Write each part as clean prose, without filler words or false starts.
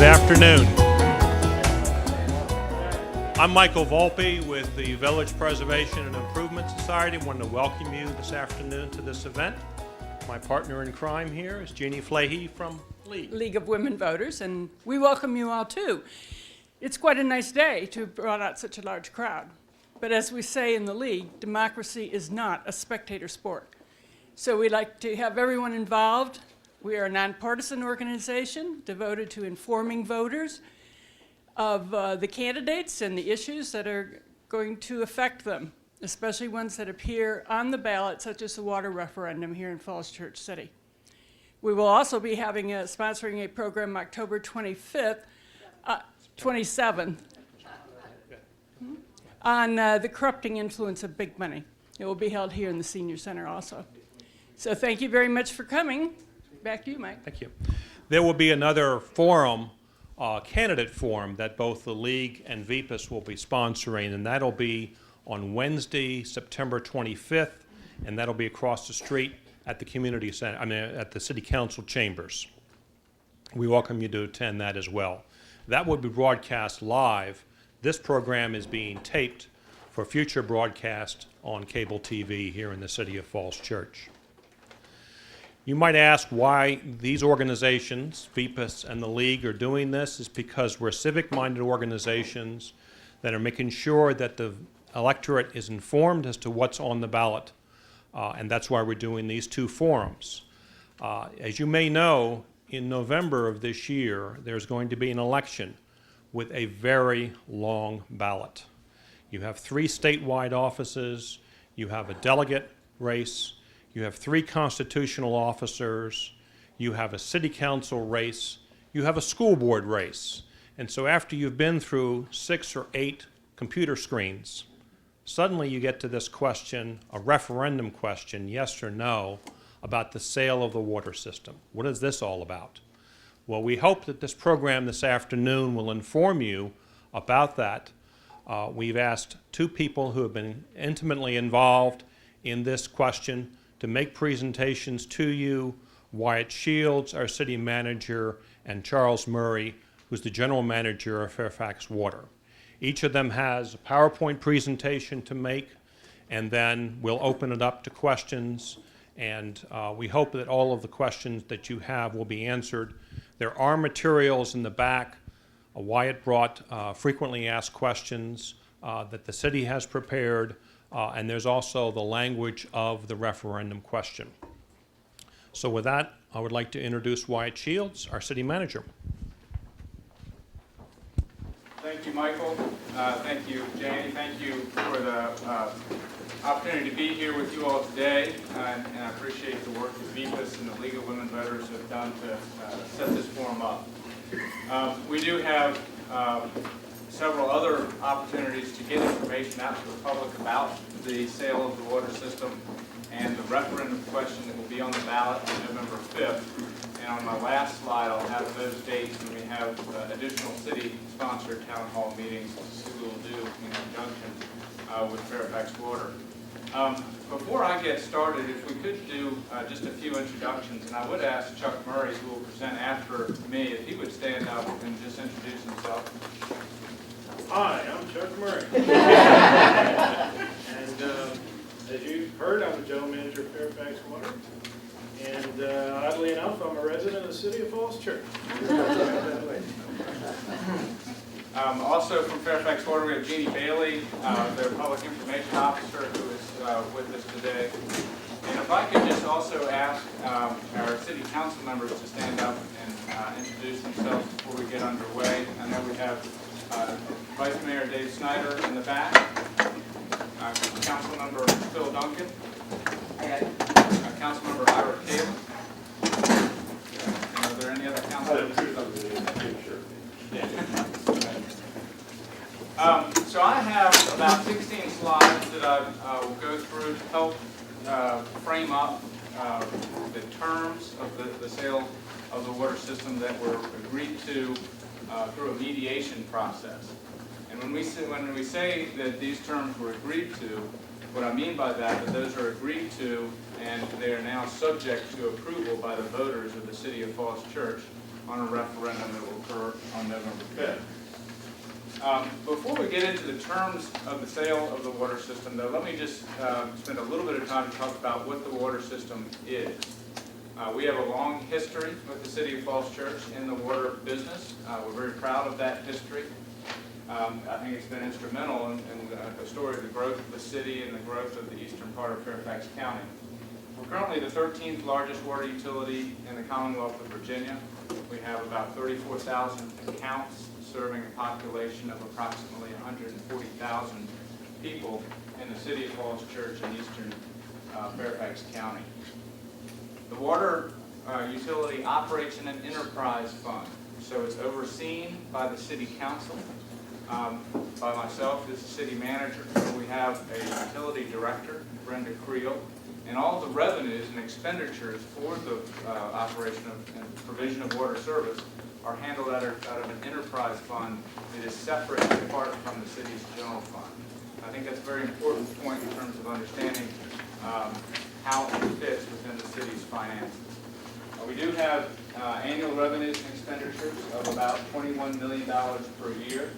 Good afternoon. I'm Michael Volpe with the Village Preservation and Improvement Society. I want to welcome you this afternoon to this event. My partner in crime here is Jeannie Flahy from League of Women Voters, and we welcome you all too. It's quite a nice day to have brought out such a large crowd. But as we say in the League, democracy is not a spectator sport. So we like to have everyone involved. We are a nonpartisan organization devoted to informing voters of the candidates and the issues that are going to affect them, especially ones that appear on the ballot, such as the water referendum here in Falls Church City. We will also be having sponsoring a program October 27th on the corrupting influence of big money. It will be held here in the Senior Center also. So thank you very much for coming. Back to you, Mike. Thank you. There will be another forum, candidate forum, that both the League and VPUS will be sponsoring, and that'll be on Wednesday, September 25th, and that'll be across the street at the community center, at the City Council chambers. We welcome you to attend that as well. That will be broadcast live. This program is being taped for future broadcast on cable TV here in the city of Falls Church. You might ask why these organizations, VPUS and the League, are doing this. Is because we're civic-minded organizations that are making sure that the electorate is informed as to what's on the ballot, and that's why we're doing these two forums. As you may know, in November of this year, there's going to be an election with a very long ballot. You have 3 statewide offices, you have a delegate race, you have 3 constitutional officers, you have a city council race, you have a school board race. And so after you've been through 6 or 8 computer screens, suddenly you get to this question, a referendum question, yes or no, about the sale of the water system. What is this all about? Well, we hope that this program this afternoon will inform you about that. We've asked 2 people who have been intimately involved in this question to make presentations to you: Wyatt Shields, our city manager, and Charles Murray, who's the general manager of Fairfax Water. Each of them has a PowerPoint presentation to make, and then we'll open it up to questions, and we hope that all of the questions that you have will be answered. There are materials in the back. Wyatt brought frequently asked questions that the city has prepared, and there's also the language of the referendum question. So with that, I would like to introduce Wyatt Shields, our city manager. Thank you, Michael. Thank you, Janie. Thank you for the opportunity to be here with you all today, and I appreciate the work that VPUS and the League of Women Voters have done to set this forum up. We do have several other opportunities to get information out to the public about the sale of the water system and the referendum question that will be on the ballot on November 5th. And on my last slide, I'll have those dates, and we have additional city-sponsored town hall meetings that we will do in conjunction with Fairfax Water. Before I get started, if we could do just a few introductions, and I would ask Chuck Murray, who will present after me, if he would stand up and just introduce himself. Hi, I'm Chuck Murray. And as you've heard, I'm the general manager of Fairfax Water. And oddly enough, I'm a resident of the city of Falls Church. Also from Fairfax Water, we have Jeannie Bailey, their public information officer, who is with us today. And if I could just also ask our city council members to stand up and introduce themselves before we get underway. I know we have Vice Mayor Dave Snyder in the back, Councilmember Phil Duncan, Councilmember Ira Kalin. And are there any other council members? So I have about 16 slides that I will go through to help frame up the terms of the sale of the water system that were agreed to through a mediation process. And when we say that these terms were agreed to, what I mean by that those are agreed to and they are now subject to approval by the voters of the City of Falls Church on a referendum that will occur on November 5th. Before we get into the terms of the sale of the water system, though, let me just spend a little bit of time to talk about what the water system is. We have a long history with the City of Falls Church in the water business. We're very proud of that history. I think it's been instrumental in the story of the growth of the city and the growth of the eastern part of Fairfax County. We're currently the 13th largest water utility in the Commonwealth of Virginia. We have about 34,000 accounts serving a population of approximately 140,000 people in the City of Falls Church in eastern Fairfax County. The water utility operates in an enterprise fund, so it's overseen by the City Council, by myself as the city manager. We have a utility director, Brenda Creel, and all the revenues and expenditures for the operation and provision of water service are handled out of an enterprise fund that is separate and apart from the city's general fund. I think that's a very important point in terms of understanding how it fits within the city's finances. We do have annual revenues and expenditures of about $21 million per year.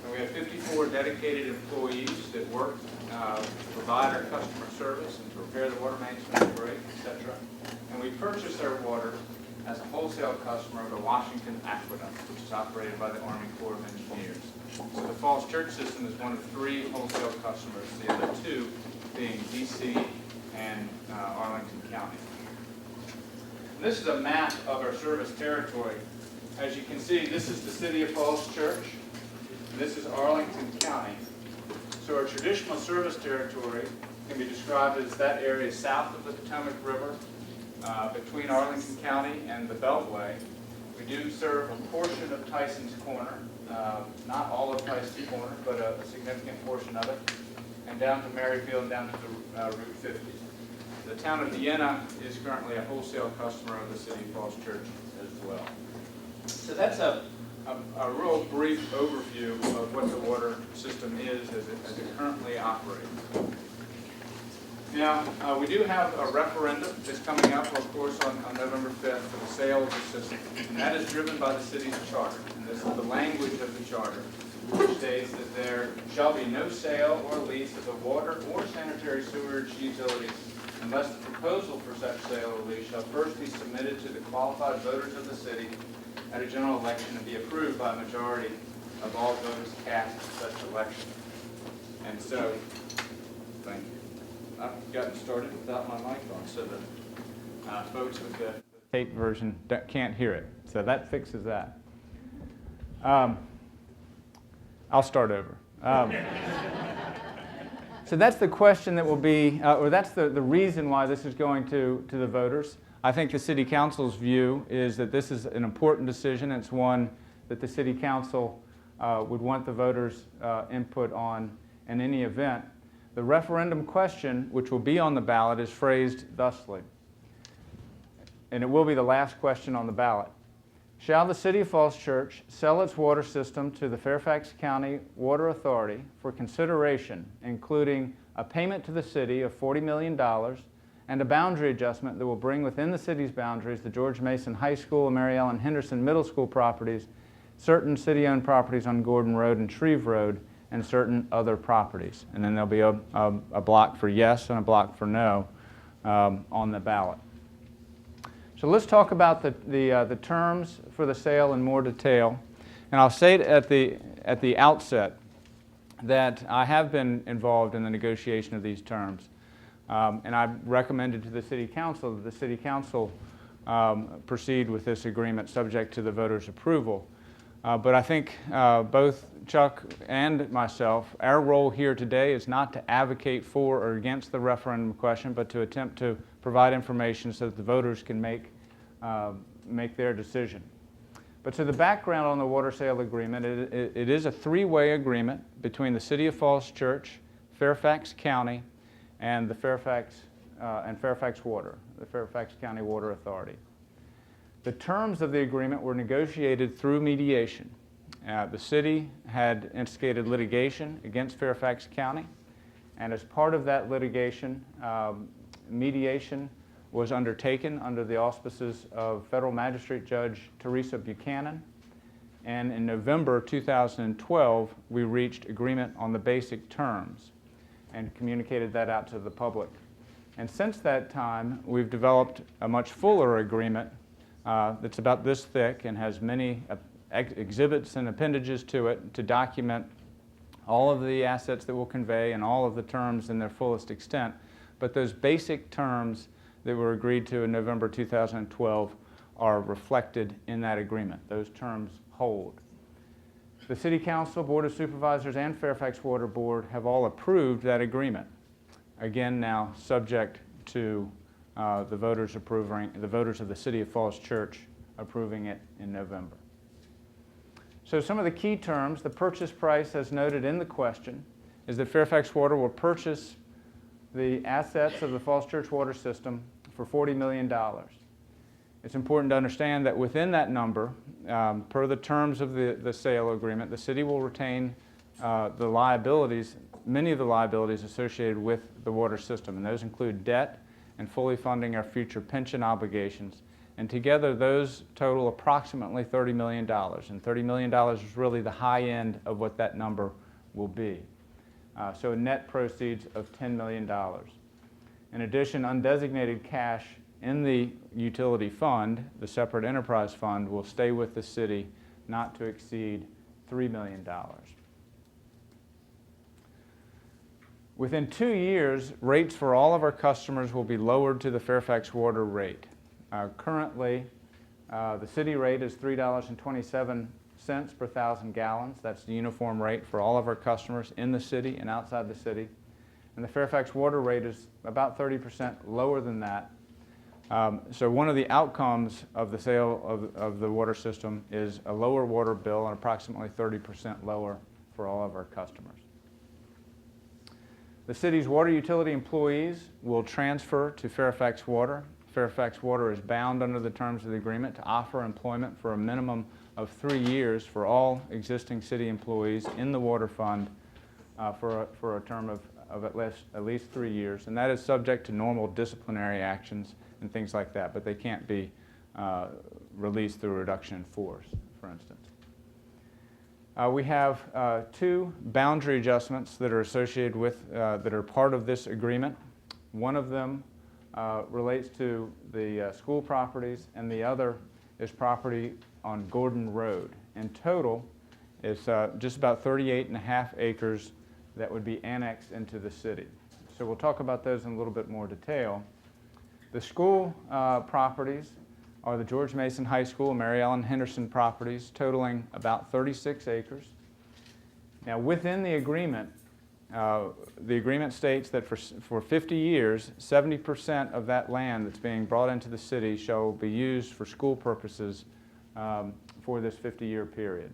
And we have 54 dedicated employees that work to provide our customer service and to repair the water mains when they break, etc. And we purchase our water as a wholesale customer of the Washington Aqueduct, which is operated by the Army Corps of Engineers. So the Falls Church system is one of 3 wholesale customers, the other 2 being DC and Arlington County. And this is a map of our service territory. As you can see, this is the City of Falls Church, and this is Arlington County. So our traditional service territory can be described as that area south of the Potomac River, between Arlington County and the Beltway. We do serve a portion of Tyson's Corner, not all of Tyson's Corner, but a significant portion of it, and down to Maryfield, down to the Route 50. The town of Vienna is currently a wholesale customer of the City of Falls Church as well. So that's a real brief overview of what the water system is as it currently operates. Now, we do have a referendum that's coming up, of course, on November 5th for the sale of the system, and that is driven by the city's charter. And this is the language of the charter, which states that there shall be no sale or lease of the water or sanitary sewerage utilities unless the proposal for such sale or lease shall first be submitted to the qualified voters of the city at a general election and be approved by a majority of all votes cast in such election. And so, thank you. I've gotten started without my mic on, so the folks with the tape version can't hear it. So that fixes that. I'll start over. So that's the question that will be, or that's the reason why this is going to the voters. I think the City Council's view is that this is an important decision. It's one that the City Council would want the voters' input on in any event. The referendum question, which will be on the ballot, is phrased thusly, and it will be the last question on the ballot. Shall the City of Falls Church sell its water system to the Fairfax County Water Authority for consideration, including a payment to the city of $40 million and a boundary adjustment that will bring within the city's boundaries the George Mason High School and Mary Ellen Henderson Middle School properties, certain city-owned properties on Gordon Road and Shreve Road, and certain other properties. And then there'll be a block for yes and a block for no on the ballot. So let's talk about the terms for the sale in more detail. And I'll say at the outset that I have been involved in the negotiation of these terms. And I've recommended to the City Council that the City Council proceed with this agreement subject to the voters' approval. But I think both Chuck and myself, our role here today is not to advocate for or against the referendum question, but to attempt to provide information so that the voters can make their decision. But to the background on the water sale agreement, it is a 3-way agreement between the City of Falls Church, Fairfax County, and the Fairfax Water, the Fairfax County Water Authority. The terms of the agreement were negotiated through mediation. The city had instigated litigation against Fairfax County, and as part of that litigation, mediation was undertaken under the auspices of Federal Magistrate Judge Teresa Buchanan. And in November 2012, we reached agreement on the basic terms and communicated that out to the public. And since that time, we've developed a much fuller agreement that's about this thick and has many exhibits and appendages to it to document all of the assets that we'll convey and all of the terms in their fullest extent. But those basic terms that were agreed to in November 2012 are reflected in that agreement. Those terms hold. The City Council, Board of Supervisors, and Fairfax Water Board have all approved that agreement. Again, now subject to the voters of the City of Falls Church approving it in November. So some of the key terms, the purchase price as noted in the question, is that Fairfax Water will purchase the assets of the Falls Church water system for $40 million. It's important to understand that within that number, per the terms of the sale agreement, the city will retain the liabilities, many of the liabilities associated with the water system, and those include debt and fully funding our future pension obligations. And together, those total approximately $30 million, and $30 million is really the high end of what that number will be. So net proceeds of $10 million. In addition, undesignated cash in the utility fund, the separate enterprise fund, will stay with the city not to exceed $3 million. Within 2 years, rates for all of our customers will be lowered to the Fairfax Water rate. Currently, the city rate is $3.27 per 1,000 gallons. That's the uniform rate for all of our customers in the city and outside the city. And the Fairfax Water rate is about 30% lower than that. So one of the outcomes of the sale of the water system is a lower water bill and approximately 30% lower for all of our customers. The city's water utility employees will transfer to Fairfax Water. Fairfax Water is bound under the terms of the agreement to offer employment for a minimum of 3 years for all existing city employees in the water fund for a term of at least 3 years. And that is subject to normal disciplinary actions and things like that, but they can't be released through a reduction in force, for instance. We have 2 boundary adjustments that are associated with, that are part of this agreement. One of them relates to the school properties, and the other is property on Gordon Road. In total, it's just about 38.5 acres that would be annexed into the city. So we'll talk about those in a little bit more detail. The school properties are the George Mason High School and Mary Ellen Henderson properties, totaling about 36 acres. Now, within the agreement states that for 50 years, 70% of that land that's being brought into the city shall be used for school purposes for this 50-year period.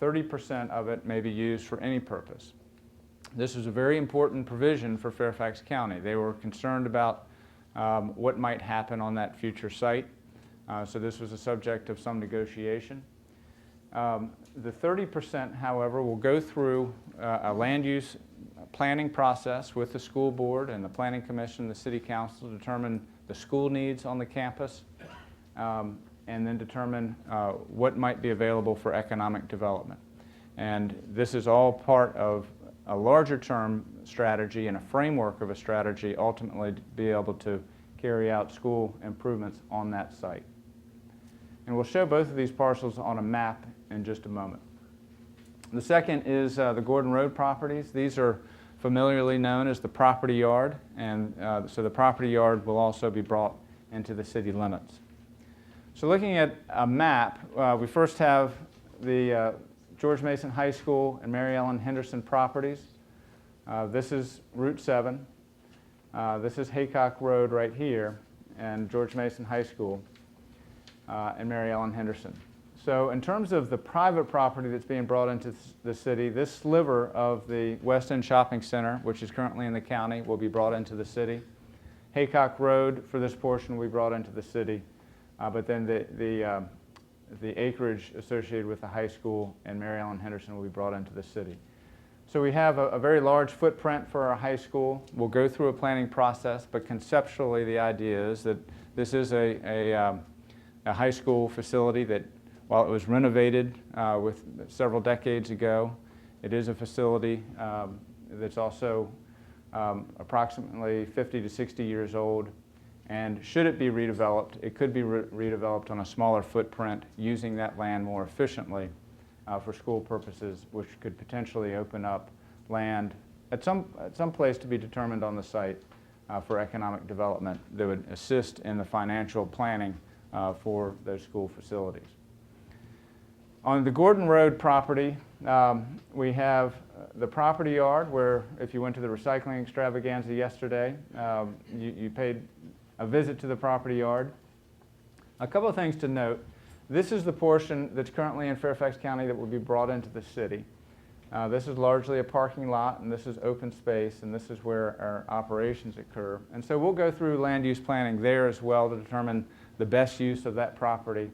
30% of it may be used for any purpose. This is a very important provision for Fairfax County. They were concerned about what might happen on that future site. So this was a subject of some negotiation. The 30%, however, will go through a land use planning process with the school board and the planning commission, the city council, to determine the school needs on the campus, and then determine what might be available for economic development. And this is all part of a larger term strategy and a framework of a strategy ultimately to be able to carry out school improvements on that site. And we'll show both of these parcels on a map in just a moment. The second is the Gordon Road properties. These are familiarly known as the property yard, and so the property yard will also be brought into the city limits. So looking at a map, we first have the George Mason High School and Mary Ellen Henderson properties. This is Route 7. This is Haycock Road right here, and George Mason High School and Mary Ellen Henderson. So in terms of the private property that's being brought into the city, this sliver of the West End Shopping Center, which is currently in the county, will be brought into the city. Haycock Road for this portion will be brought into the city, but then the acreage associated with the high school and Mary Ellen Henderson will be brought into the city. So we have a very large footprint for our high school. We'll go through a planning process, but conceptually the idea is that this is a high school facility that, while it was renovated with several decades ago, it is a facility that's also approximately 50 to 60 years old. And should it be redeveloped, it could be redeveloped on a smaller footprint using that land more efficiently for school purposes, which could potentially open up land at some place to be determined on the site for economic development that would assist in the financial planning for those school facilities. On the Gordon Road property, we have the property yard where, if you went to the recycling extravaganza yesterday, you paid a visit to the property yard. A couple of things to note. This is the portion that's currently in Fairfax County that will be brought into the city. This is largely a parking lot, and this is open space, and this is where our operations occur. And so we'll go through land use planning there as well to determine the best use of that property.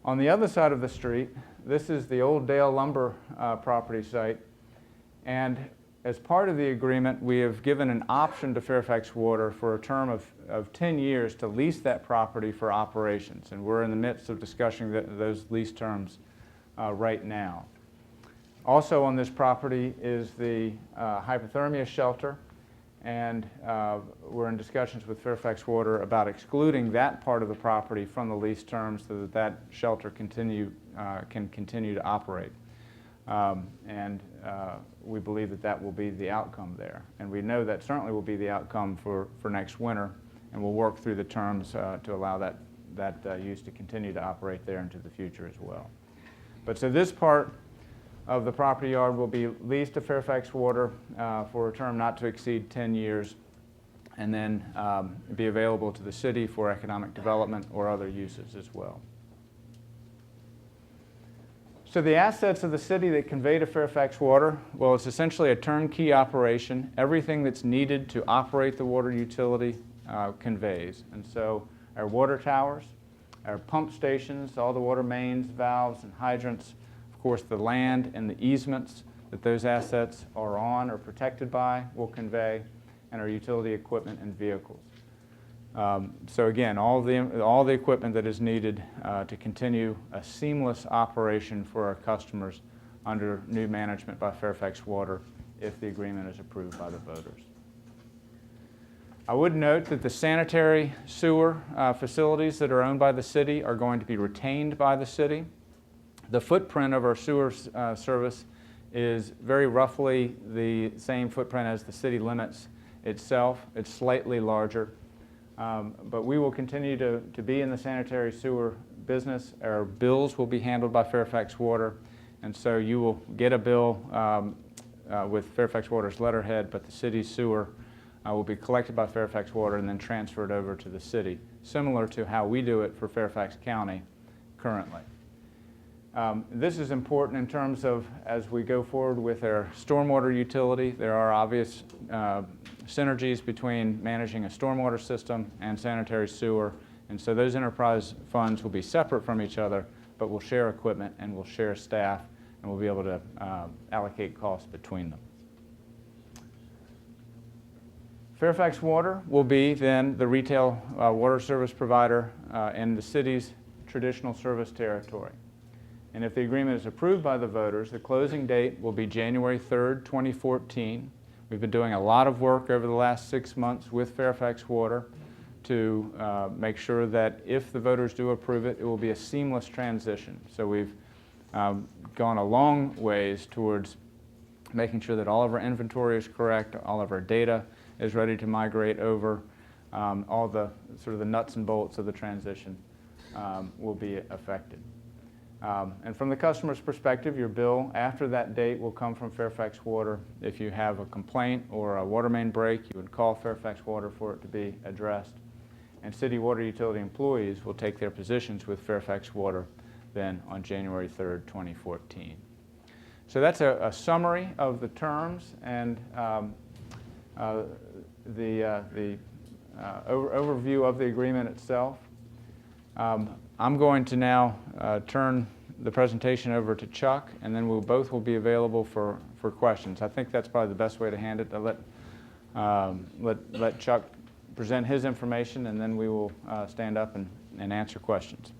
On the other side of the street, this is the old Dale Lumber property site. And as part of the agreement, we have given an option to Fairfax Water for a term of 10 years to lease that property for operations. And we're in the midst of discussing those lease terms right now. Also on this property is the hypothermia shelter. And we're in discussions with Fairfax Water about excluding that part of the property from the lease terms so that that shelter can continue to operate. We believe that that will be the outcome there. And we know that certainly will be the outcome for next winter, and we'll work through the terms to allow that use to continue to operate there into the future as well. But so this part of the property yard will be leased to Fairfax Water for a term not to exceed 10 years, and then be available to the city for economic development or other uses as well. So the assets of the city that convey to Fairfax Water, well, it's essentially a turnkey operation. Everything that's needed to operate the water utility conveys. And so our water towers, our pump stations, all the water mains, valves, and hydrants, of course the land and the easements that those assets are on or protected by will convey, and our utility equipment and vehicles. So again, all the equipment that is needed to continue a seamless operation for our customers under new management by Fairfax Water if the agreement is approved by the voters. I would note that the sanitary sewer facilities that are owned by the city are going to be retained by the city. The footprint of our sewer service is very roughly the same footprint as the city limits itself. It's slightly larger. But we will continue to be in the sanitary sewer business. Our bills will be handled by Fairfax Water, and so you will get a bill with Fairfax Water's letterhead, but the city's sewer will be collected by Fairfax Water and then transferred over to the city, similar to how we do it for Fairfax County currently. This is important in terms of, as we go forward with our stormwater utility, there are obvious synergies between managing a stormwater system and sanitary sewer, and so those enterprise funds will be separate from each other, but we'll share equipment and we'll share staff, and we'll be able to allocate costs between them. Fairfax Water will be then the retail water service provider in the city's traditional service territory. And if the agreement is approved by the voters, the closing date will be January 3rd, 2014. We've been doing a lot of work over the last 6 months with Fairfax Water to make sure that if the voters do approve it, it will be a seamless transition. So we've gone a long ways towards making sure that all of our inventory is correct, all of our data is ready to migrate over, all the sort of the nuts and bolts of the transition will be affected. And from the customer's perspective, your bill after that date will come from Fairfax Water. If you have a complaint or a water main break, you would call Fairfax Water for it to be addressed. And city water utility employees will take their positions with Fairfax Water then on January 3rd, 2014. So that's a summary of the terms and the overview of the agreement itself. I'm going to now turn the presentation over to Chuck, and then both will be available for for questions. I think that's probably the best way to hand it. To let Chuck present his information, and then we will stand up and answer questions.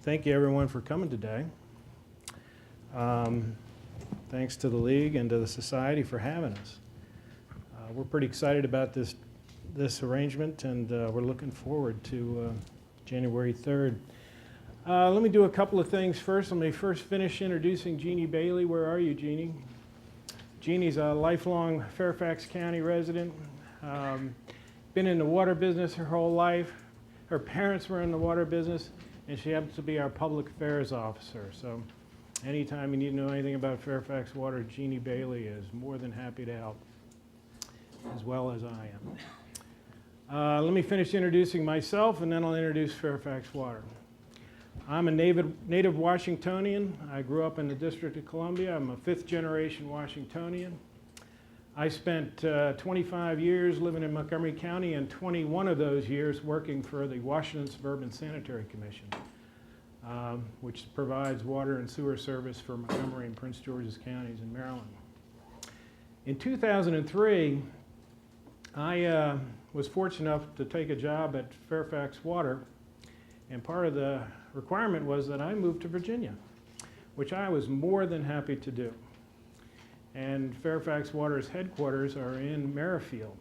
Thank you, everyone, for coming today. Thanks to the League and to the Society for having us. We're pretty excited about this arrangement, and we're looking forward to January 3rd. Let me do a couple of things first. Let me first finish introducing Jeannie Bailey. Where are you, Jeannie? Jeannie's a lifelong Fairfax County resident. Been in the water business her whole life. Her parents were in the water business, and she happens to be our public affairs officer. So anytime you need to know anything about Fairfax Water, Jeannie Bailey is more than happy to help, as well as I am. Let me finish introducing myself, and then I'll introduce Fairfax Water. I'm a native Washingtonian. I grew up in the District of Columbia. I'm a fifth-generation Washingtonian. I spent 25 years living in Montgomery County, and 21 of those years working for the Washington Suburban Sanitary Commission, which provides water and sewer service for Montgomery and Prince George's counties in Maryland. In 2003, I was fortunate enough to take a job at Fairfax Water, and part of the requirement was that I moved to Virginia, which I was more than happy to do. And Fairfax Water's headquarters are in Merrifield.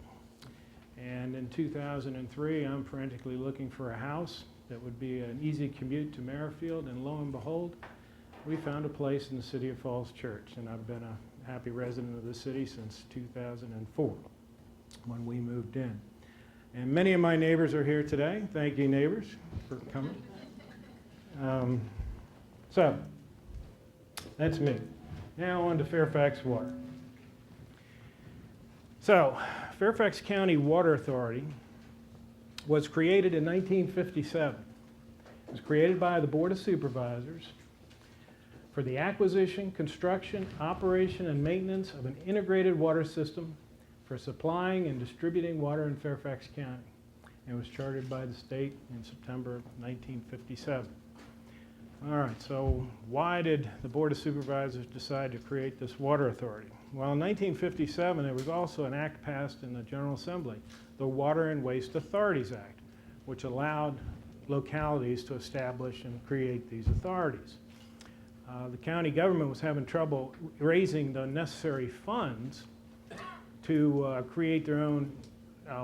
And in 2003, I'm frantically looking for a house that would be an easy commute to Merrifield, and lo and behold, we found a place in the city of Falls Church, and I've been a happy resident of the city since 2004, when we moved in. And many of my neighbors are here today. Thank you, neighbors, for coming. So, that's me. Now on to Fairfax Water. So, Fairfax County Water Authority was created in 1957. It was created by the Board of Supervisors for the acquisition, construction, operation, and maintenance of an integrated water system for supplying and distributing water in Fairfax County. It was chartered by the state in September of 1957. All right, so why did the Board of Supervisors decide to create this water authority? Well, in 1957, there was also an act passed in the General Assembly, the Water and Waste Authorities Act, which allowed localities to establish and create these authorities. The county government was having trouble raising the necessary funds to create their own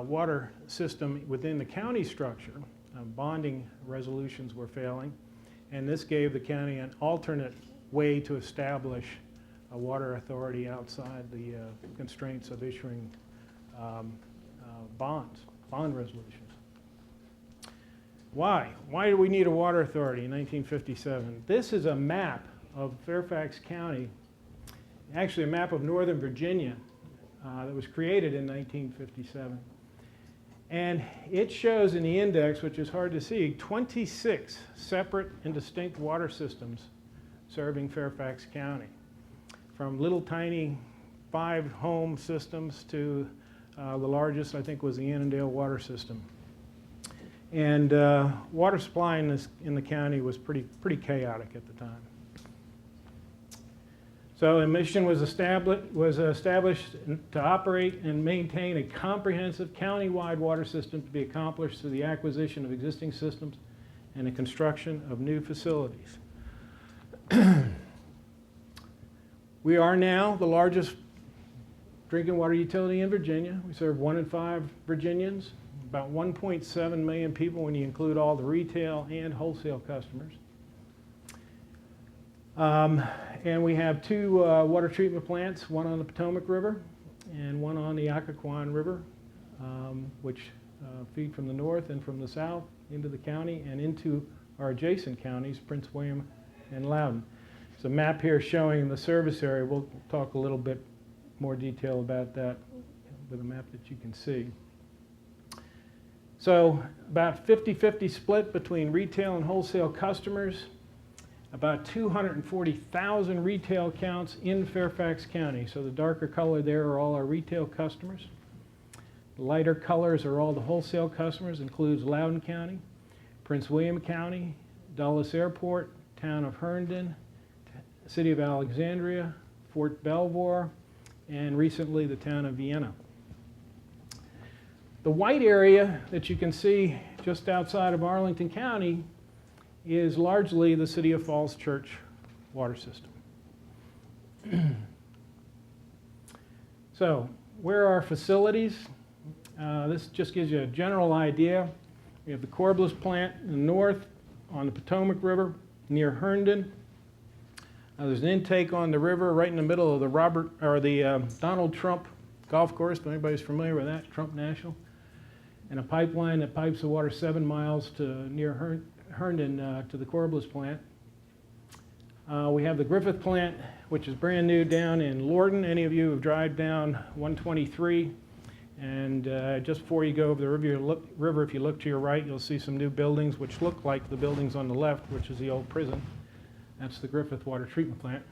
water system within the county structure. Bonding resolutions were failing, and this gave the county an alternate way to establish a water authority outside the constraints of issuing bond resolutions. Why? Why do we need a water authority in 1957? This is a map of Fairfax County, actually a map of Northern Virginia that was created in 1957. And it shows in the index, which is hard to see, 26 separate and distinct water systems serving Fairfax County, from little tiny 5-home systems to the largest, I think, was the Annandale water system. And water supply in the county was pretty chaotic at the time. So a mission was established to operate and maintain a comprehensive county-wide water system to be accomplished through the acquisition of existing systems and the construction of new facilities. We are now the largest drinking water utility in Virginia. We serve 1 in 5 Virginians, about 1.7 million people when you include all the retail and wholesale customers. And we have 2 water treatment plants, one on the Potomac River and one on the Occoquan River, which feed from the north and from the south into the county and into our adjacent counties, Prince William and Loudoun. There's a map here showing the service area. We'll talk a little bit more detail about that with a map that you can see. So about 50-50 split between retail and wholesale customers. About 240,000 retail accounts in Fairfax County. So the darker color there are all our retail customers. The lighter colors are all the wholesale customers, includes Loudoun County, Prince William County, Dulles Airport, town of Herndon, City of Alexandria, Fort Belvoir, and recently the town of Vienna. The white area that you can see just outside of Arlington County is largely the City of Falls Church water system. So, where are our facilities? This just gives you a general idea. We have the Corbliss plant in the north on the Potomac River near Herndon. There's an intake on the river right in the middle of the Donald Trump golf course, if anybody's familiar with that, Trump National. And a pipeline that pipes the water 7 miles to near Herndon to the Corbliss plant. We have the Griffith plant, which is brand new down in Lorton. Any of you who drive down 123, and just before you go over the river, if you look to your right, you'll see some new buildings which look like the buildings on the left, which is the old prison. That's the Griffith water treatment plant.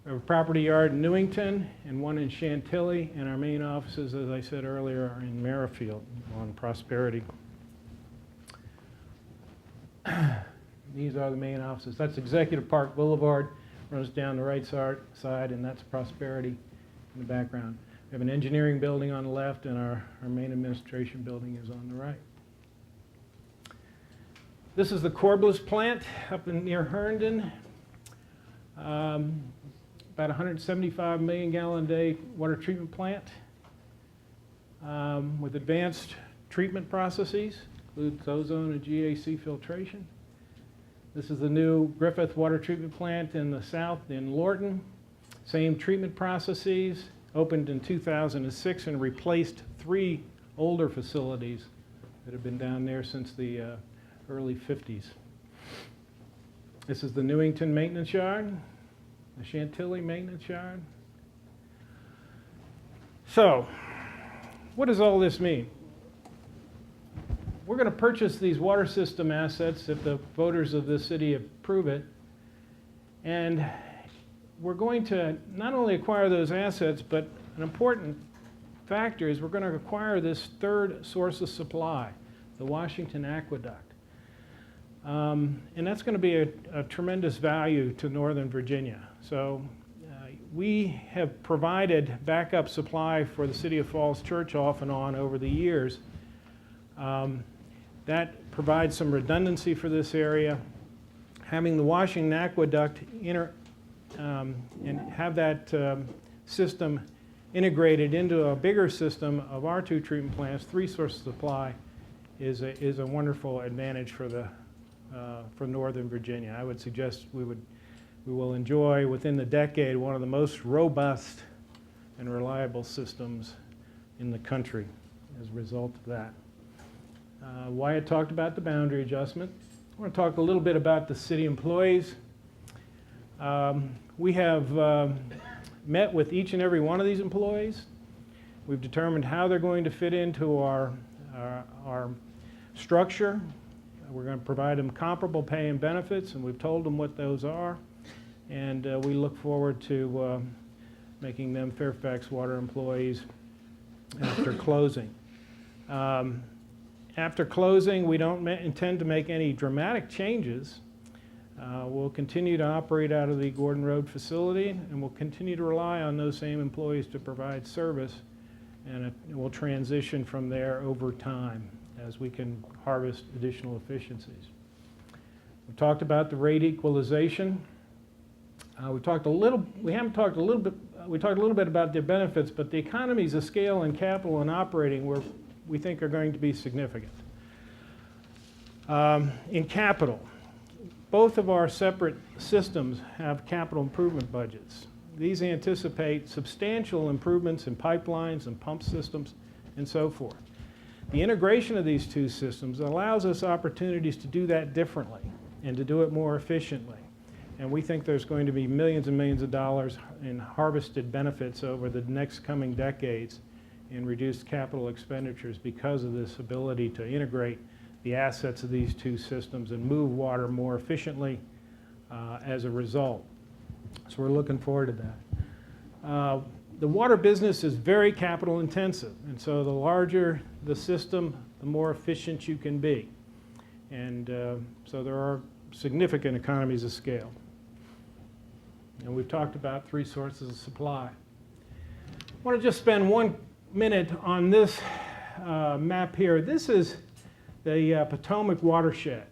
We have a property yard in Newington and one in Chantilly, and our main offices, as I said earlier, are in Merrifield on Prosperity. These are the main offices. That's Executive Park Boulevard, runs down the right side, and that's Prosperity in the background. We have an engineering building on the left, and our main administration building is on the right. This is the Corbliss plant up near Herndon. About 175 million gallon a day water treatment plant with advanced treatment processes, includes ozone and GAC filtration. This is the new Griffith water treatment plant in the south in Lorton. Same treatment processes, opened in 2006 and replaced 3 older facilities that have been down there since the early 50s. This is the Newington maintenance yard, the Chantilly maintenance yard. So, what does all this mean? We're going to purchase these water system assets if the voters of this city approve it, and we're going to not only acquire those assets, but an important factor is we're going to acquire this third source of supply, the Washington Aqueduct. And that's going to be a tremendous value to Northern Virginia. So we have provided backup supply for the City of Falls Church off and on over the years. That provides some redundancy for this area. Having the Washington Aqueduct and have that system integrated into a bigger system of our 2 treatment plants, 3 sources of supply, is a wonderful advantage for Northern Virginia. I would suggest we will enjoy within the decade one of the most robust and reliable systems in the country as a result of that. Wyatt talked about the boundary adjustment. I want to talk a little bit about the city employees. We have met with each and every one of these employees. We've determined how they're going to fit into our structure. We're going to provide them comparable pay and benefits, and we've told them what those are. And we look forward to making them Fairfax Water employees after closing. After closing, we don't intend to make any dramatic changes. We'll continue to operate out of the Gordon Road facility, and we'll continue to rely on those same employees to provide service, and we'll transition from there over time as we can harvest additional efficiencies. We talked about the rate equalization. We talked a little bit about the benefits, but the economies of scale and capital and operating we think are going to be significant. In capital, both of our separate systems have capital improvement budgets. These anticipate substantial improvements in pipelines and pump systems and so forth. The integration of these 2 systems allows us opportunities to do that differently and to do it more efficiently. And we think there's going to be millions and millions of dollars in harvested benefits over the next coming decades in reduced capital expenditures because of this ability to integrate the assets of these 2 systems and move water more efficiently as a result. So we're looking forward to that. The water business is very capital intensive, and so the larger the system, the more efficient you can be. And so there are significant economies of scale. And we've talked about 3 sources of supply. I want to just spend 1 minute on this map here. This is the Potomac watershed.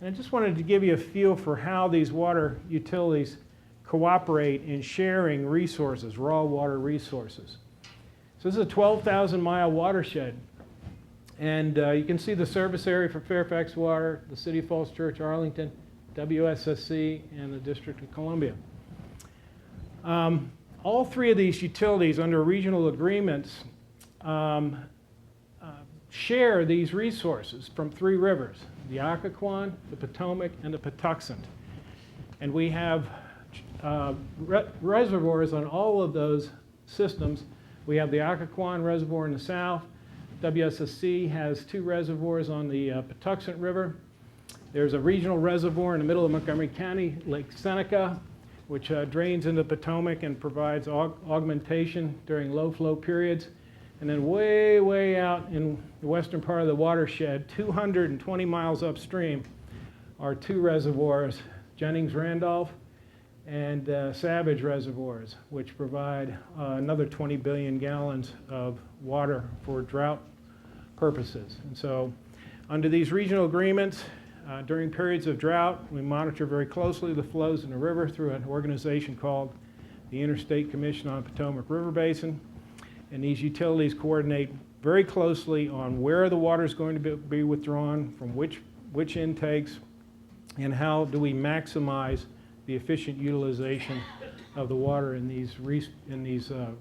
And I just wanted to give you a feel for how these water utilities cooperate in sharing resources, raw water resources. So this is a 12,000-mile watershed. And you can see the service area for Fairfax Water, the City of Falls Church, Arlington, WSSC, and the District of Columbia. All 3 of these utilities under regional agreements share these resources from 3 rivers, the Occoquan, the Potomac, and the Patuxent. And we have reservoirs on all of those systems. We have the Occoquan Reservoir in the south. WSSC has 2 reservoirs on the Patuxent River. There's a regional reservoir in the middle of Montgomery County, Lake Seneca, which drains into Potomac and provides augmentation during low flow periods. And then way, way out in the western part of the watershed, 220 miles upstream, are 2 reservoirs, Jennings-Randolph and Savage reservoirs, which provide another 20 billion gallons of water for drought purposes. And so under these regional agreements, during periods of drought, we monitor very closely the flows in the river through an organization called the Interstate Commission on Potomac River Basin. And these utilities coordinate very closely on where the water is going to be withdrawn, from which intakes, and how do we maximize the efficient utilization of the water in these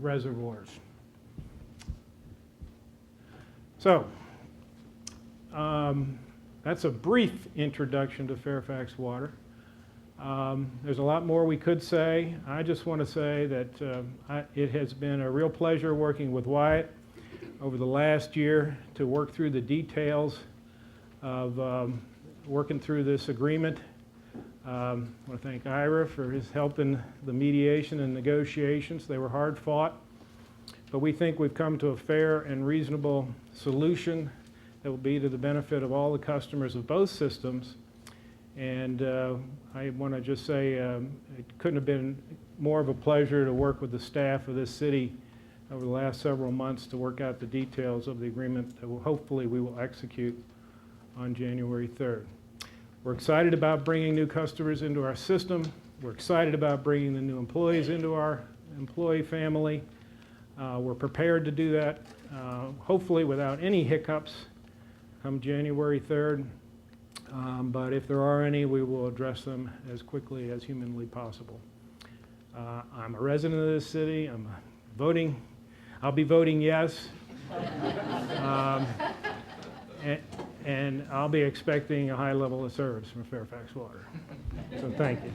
reservoirs. So, that's a brief introduction to Fairfax Water. There's a lot more we could say. I just want to say that it has been a real pleasure working with Wyatt over the last year to work through the details of working through this agreement. I want to thank Ira for his help in the mediation and negotiations. They were hard fought, but we think we've come to a fair and reasonable solution that will be to the benefit of all the customers of both systems. And I want to just say it couldn't have been more of a pleasure to work with the staff of this city over the last several months to work out the details of the agreement that hopefully we will execute on January 3rd. We're excited about bringing new customers into our system. We're excited about bringing the new employees into our employee family. We're prepared to do that, hopefully without any hiccups come January 3rd. But if there are any, we will address them as quickly as humanly possible. I'm a resident of this city. I'll be voting yes. And I'll be expecting a high level of service from Fairfax Water. So thank you.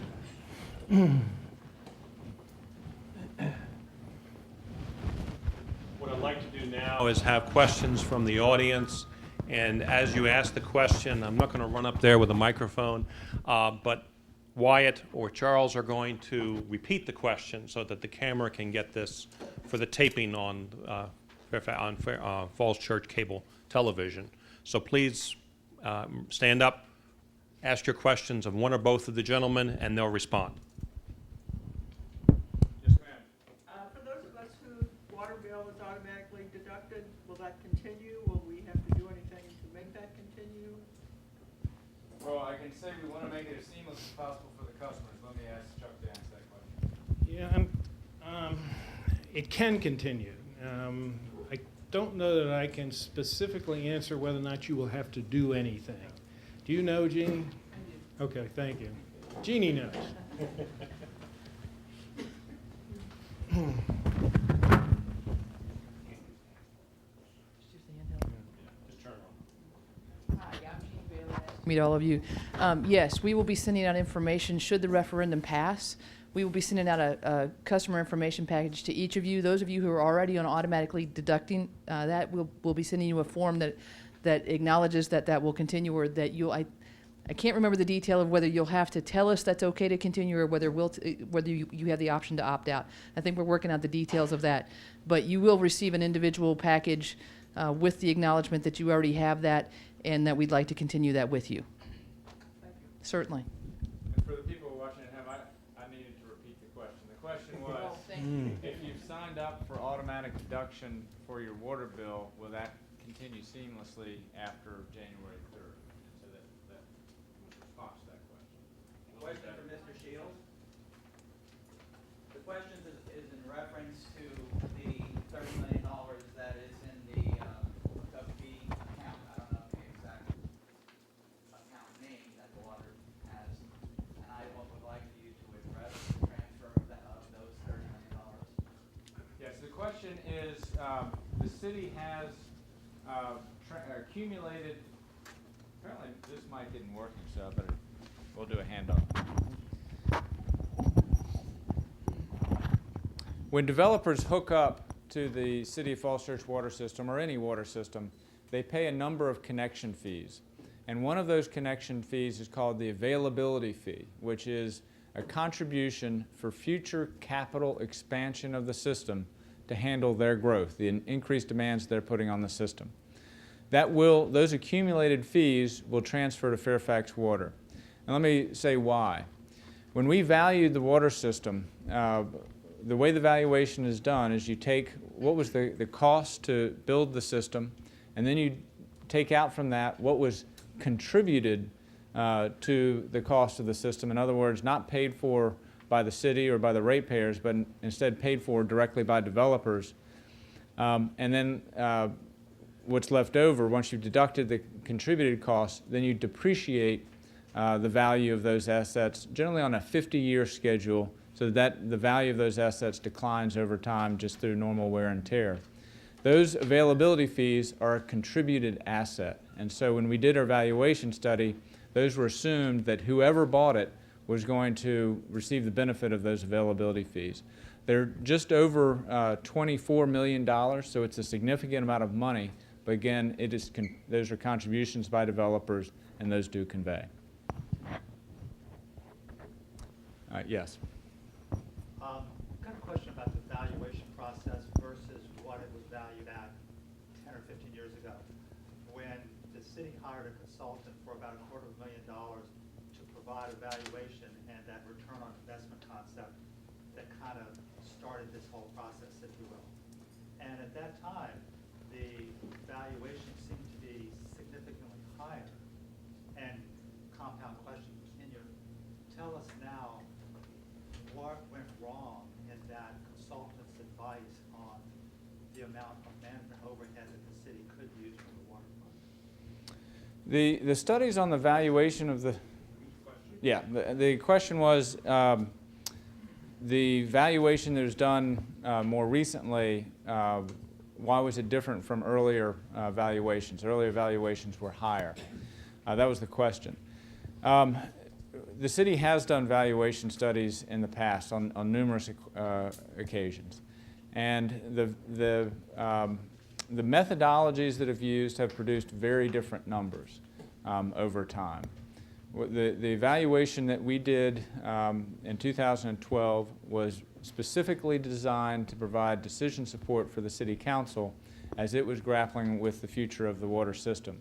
What I'd like to do now is have questions from the audience. And as you ask the question, I'm not going to run up there with a microphone, but Wyatt or Charles are going to repeat the question so that the camera can get this for the taping on Falls Church cable television. So please stand up, ask your questions of one or both of the gentlemen, and they'll respond. Yes, ma'am. For those of us whose water bill is automatically deducted, will that continue? Will we have to do anything to make that continue? Well, I can say we want to make it as seamless as possible for the customers. Let me ask Chuck to answer that question. Yeah, it can continue. I don't know that I can specifically answer whether or not you will have to do anything. Do you know, Jeannie? I do. Okay, thank you. Jeannie knows. Meet all of you. Yes, we will be sending out information should the referendum pass. We will be sending out a customer information package to each of you. Those of you who are already on automatically deducting that, we'll be sending you a form that acknowledges that will continue, or that you'll. I can't remember the detail of whether you'll have to tell us that's okay to continue, or whether you have the option to opt out. I think we're working out the details of that. But you will receive an individual package with the acknowledgement that you already have that, and that we'd like to continue that with you. Thank you. Certainly. And for the people watching at home, I needed to repeat the Thank you. If you've signed up for automatic deduction for your water bill, will that continue seamlessly after January 3rd? So that was response to that question. Question for Mr. Shields. The question is in reference to the $30 million that is in the hookup fee account. I don't know the exact account name that the water has. And I would like you to address the transfer of those $30 million. Yes, the question is, the city has accumulated, apparently this mic isn't working, so we'll do a handoff. When developers hook up to the City of Falls Church water system or any water system, they pay a number of connection fees. And one of those connection fees is called the availability fee, which is a contribution for future capital expansion of the system to handle their growth, the increased demands they're putting on the system. Those accumulated fees will transfer to Fairfax Water. And let me say why. When we valued the water system, the way the valuation is done is you take what was the cost to build the system, and then you take out from that what was contributed to the cost of the system. In other words, not paid for by the city or by the ratepayers, but instead paid for directly by developers. And then what's left over, once you've deducted the contributed costs, then you depreciate the value of those assets, generally on a 50-year schedule, so that the value of those assets declines over time just through normal wear and tear. Those availability fees are a contributed asset. And so when we did our valuation study, those were assumed that whoever bought it was going to receive the benefit of those availability fees. They're just over $24 million, so it's a significant amount of money. But again, those are contributions by developers, and those do convey. Yes. I've got a question about the valuation process versus what it was valued at 10 or 15 years ago, when the city hired a consultant for about $250,000 to provide a valuation and that return on investment concept that kind of started this whole process, if you will. And at that time, the valuation seemed to be significantly higher. And compound question, can you tell us now what went wrong in that consultant's advice on the amount of management overhead that the city could use for the water fund? The studies on the valuation of the the question was the valuation that was done more recently. Why was it different from earlier valuations? Earlier valuations were higher. That was the question. The city has done valuation studies in the past on numerous occasions, and the methodologies that have used have produced very different numbers over time. The evaluation that we did in 2012 was specifically designed to provide decision support for the City Council as it was grappling with the future of the water system.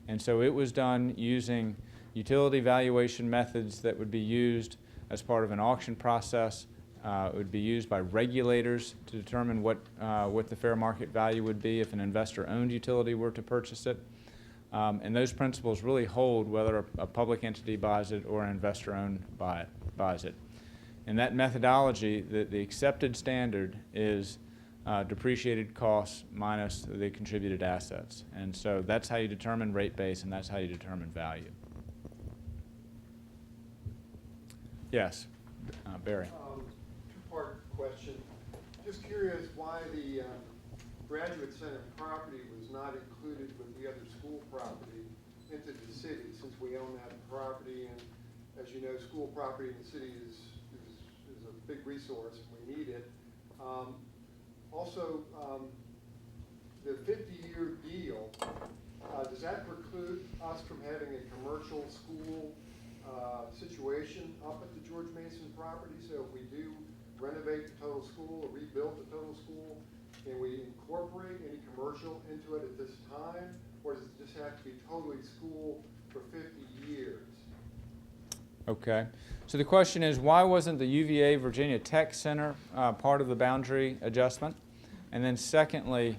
And so it was done using utility valuation methods that would be used as part of an auction process. It would be used by regulators to determine what the fair market value would be if an investor-owned utility were to purchase it. And those principles really hold whether a public entity buys it or an investor-owned buys it. And that methodology, the accepted standard is depreciated costs minus the contributed assets. And so that's how you determine rate base, and that's how you determine value. Yes, Barry. Two-part question. Just curious why the graduate center property was not included with the other school property into the city, since we own that property, and as you know, school property in the city is a big resource, and we need it. Also, the 50-year deal, does that preclude us from having a commercial school situation up at the George Mason property? So if we do renovate the total school or rebuild the total school, can we incorporate any commercial into it at this time? Or does it just have to be totally school for 50 years? Okay. So the question is, why wasn't the UVA Virginia Tech Center part of the boundary adjustment? And then secondly,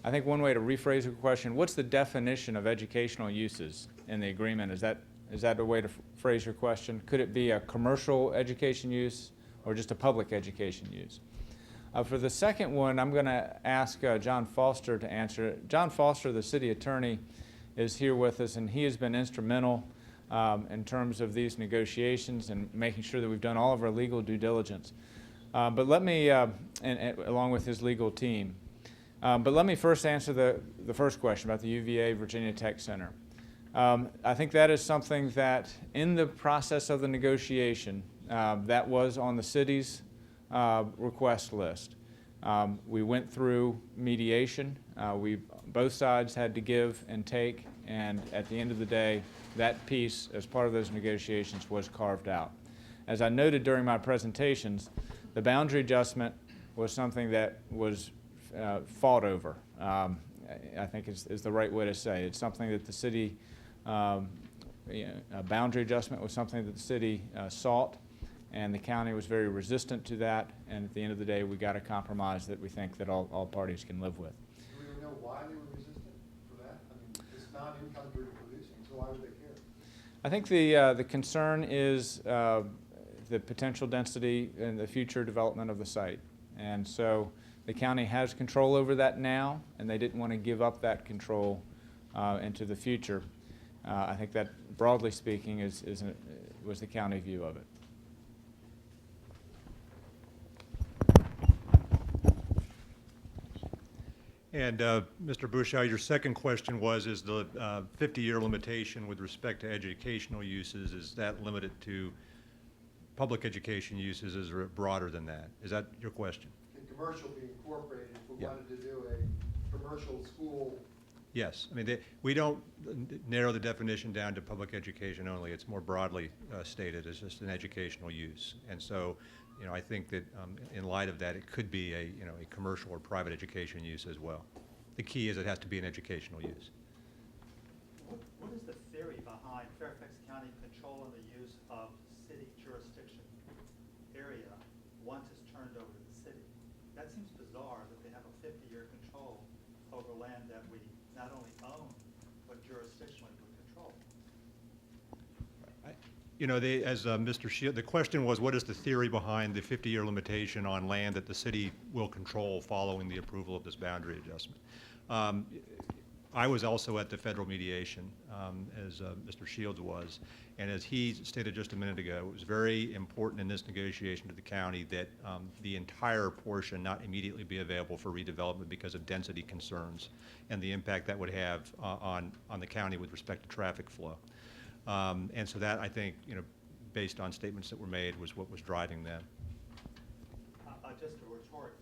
I think one way to rephrase the question, what's the definition of educational uses in the agreement? Is that a way to phrase your question? Could it be a commercial education use or just a public education use? For the second one, I'm going to ask John Foster to answer it. John Foster, the city attorney, is here with us, and he has been instrumental in terms of these negotiations and making sure that we've done all of our legal due diligence. But let me, along with his legal team. But let me first answer the first question about the UVA Virginia Tech Center. I think that is something that in the process of the negotiation, that was on the city's request list. We went through mediation. Both sides had to give and take, and at the end of the day, that piece, as part of those negotiations, was carved out. As I noted during my presentations, the boundary adjustment was something that was fought over. I think is the right way to say it. It's something that the city, a boundary adjustment was something that the city sought, and the county was very resistant to that, and at the end of the day, we got a compromise that we think that all parties can live with. Do we know why they were resistant for that? I mean, it's not income producing, so why would they care? I think the concern is the potential density and the future development of the site. And so the county has control over that now, and they didn't want to give up that control into the future. I think that, broadly speaking, was the county view of it. And Mr. Bushow, your second question was, is the 50-year limitation with respect to educational uses, is that limited to public education uses, is it broader than that? Is that your question? Can commercial be incorporated if we Yeah. wanted to do a commercial school? Yes. I mean, we don't narrow the definition down to public education only. It's more broadly stated as just an educational use. And so, I think that in light of that, it could be a commercial or private education use as well. The key is it has to be an educational use. What is the theory behind Fairfax County controlling the use of city jurisdiction area once it's turned over to the city? That seems bizarre that they have a 50-year control over land that we not only own, but jurisdictionally we control. As Mr. Shield, the question was, what is the theory behind the 50-year limitation on land that the city will control following the approval of this boundary adjustment? I was also at the federal mediation, as Mr. Shields was, and as he stated just a minute ago, it was very important in this negotiation to the county that the entire portion not immediately be available for redevelopment because of density concerns and the impact that would have on the county with respect to traffic flow. And so that, I think, based on statements that were made, was what was driving them. Just a retort,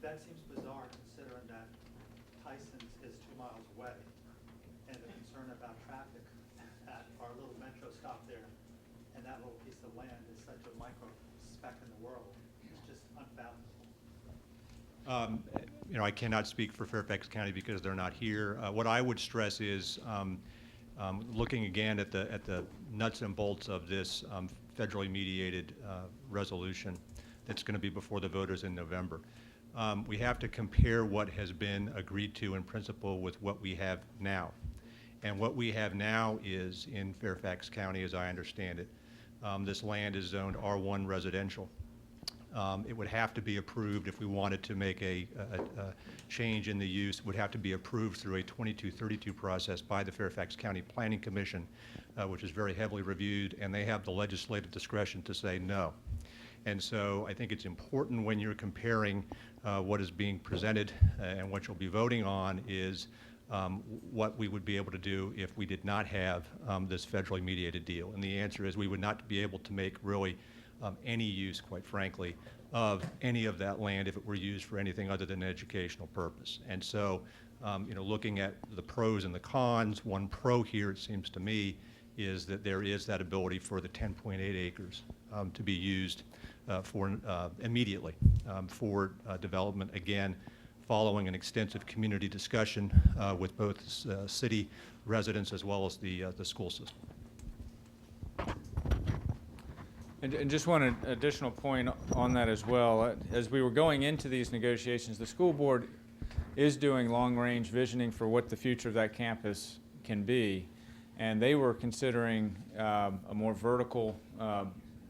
that seems bizarre considering that Tyson's is 2 miles away, and the concern about traffic at our little metro stop there, and that little piece of land is such a micro speck in the world. It's just unfathomable. I cannot speak for Fairfax County because they're not here. What I would stress is looking again at the nuts and bolts of this federally mediated resolution that's going to be before the voters in November. We have to compare what has been agreed to in principle with what we have now. And what we have now is, in Fairfax County, as I understand it, this land is zoned R1 residential. It would have to be approved if we wanted to make a change in the use. It would have to be approved through a 2232 process by the Fairfax County Planning Commission, which is very heavily reviewed, and they have the legislative discretion to say no. And so I think it's important when you're comparing what is being presented and what you'll be voting on is what we would be able to do if we did not have this federally mediated deal. And the answer is we would not be able to make really any use, quite frankly, of any of that land if it were used for anything other than an educational purpose. And so, looking at the pros and the cons, one pro here, it seems to me, is that there is that ability for the 10.8 acres to be used for immediately for development, again, following an extensive community discussion with both city residents as well as the school system. And just one additional point on that as well. As we were going into these negotiations, the school board is doing long-range visioning for what the future of that campus can be. And they were considering a more vertical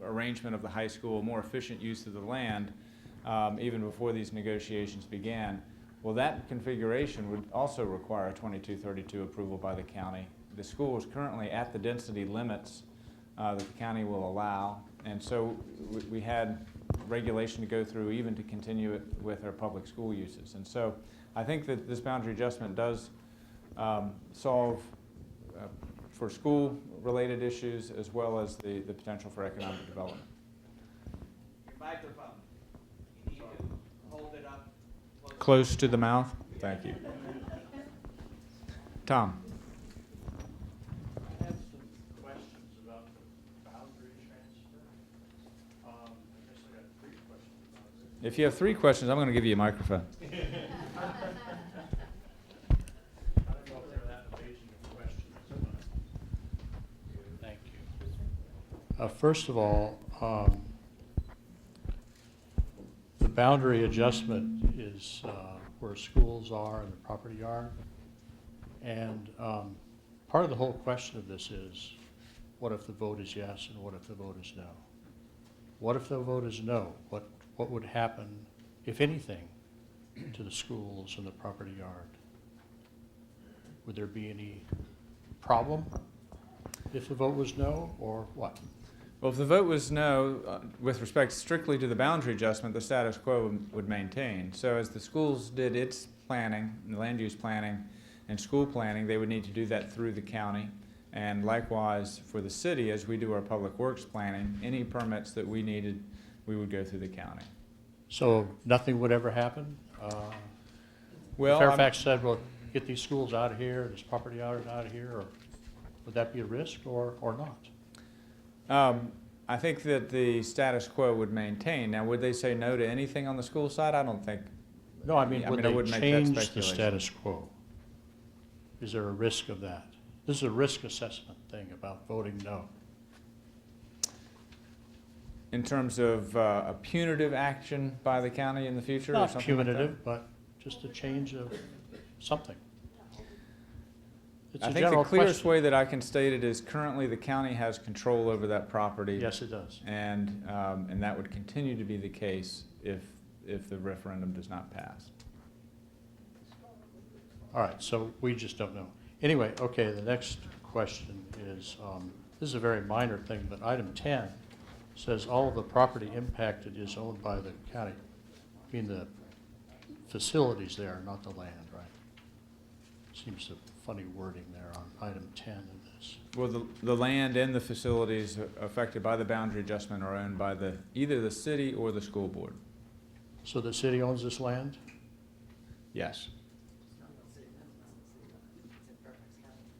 arrangement of the high school, a more efficient use of the land, even before these negotiations began. Well, that configuration would also require a 2232 approval by the county. The school is currently at the density limits that the county will allow, and so we had regulation to go through even to continue it with our public school uses. And so I think that this boundary adjustment does solve for school-related issues as well as the potential for economic development. Your microphone, you need to hold it up Close to the mouth? Thank you. Tom? I have some questions about the boundary transfer. I guess I got 3 questions about it. If you have 3 questions, I'm going to give you a microphone. I don't know if they're that amazing of questions. Thank you. First of all, the boundary adjustment is where schools are and the property yard. And part of the whole question of this is, what if the vote is yes and what if the vote is no? What if the vote is no? What would happen, if anything, to the schools and the property yard? Would there be any problem if the vote was no, or what? Well, if the vote was no, with respect strictly to the boundary adjustment, the status quo would maintain. So as the schools did its planning, land use planning, and school planning, they would need to do that through the county. And likewise, for the city, as we do our public works planning, any permits that we needed, we would go through the county. So nothing would ever happen? Well, Fairfax said, well, get these schools out of here, this property out of here, or would that be a risk or not? I think that the status quo would maintain. Now, would they say no to anything on the school side? I don't think. No, I mean, would I they wouldn't make that change the speculation. status quo? Is there a risk of that? This is a risk assessment thing about voting no. In terms of a punitive action by the county in the future or Not something like that? punitive, but just a change of something. It's I a think the general clearest question. way that I can state it is currently the county has control over that property. Yes, it does. And that would continue to be the case if the referendum does not pass. All right, so we just don't know. Anyway, okay, the next question is, this is a very minor thing, but item 10 says all of the property impacted is owned by the county. I mean, the facilities there, not the land, right? Seems a funny wording there on item 10 in this. Well, the land and the facilities affected by the boundary adjustment are owned by either the city or the school board. So the city owns this land? Yes.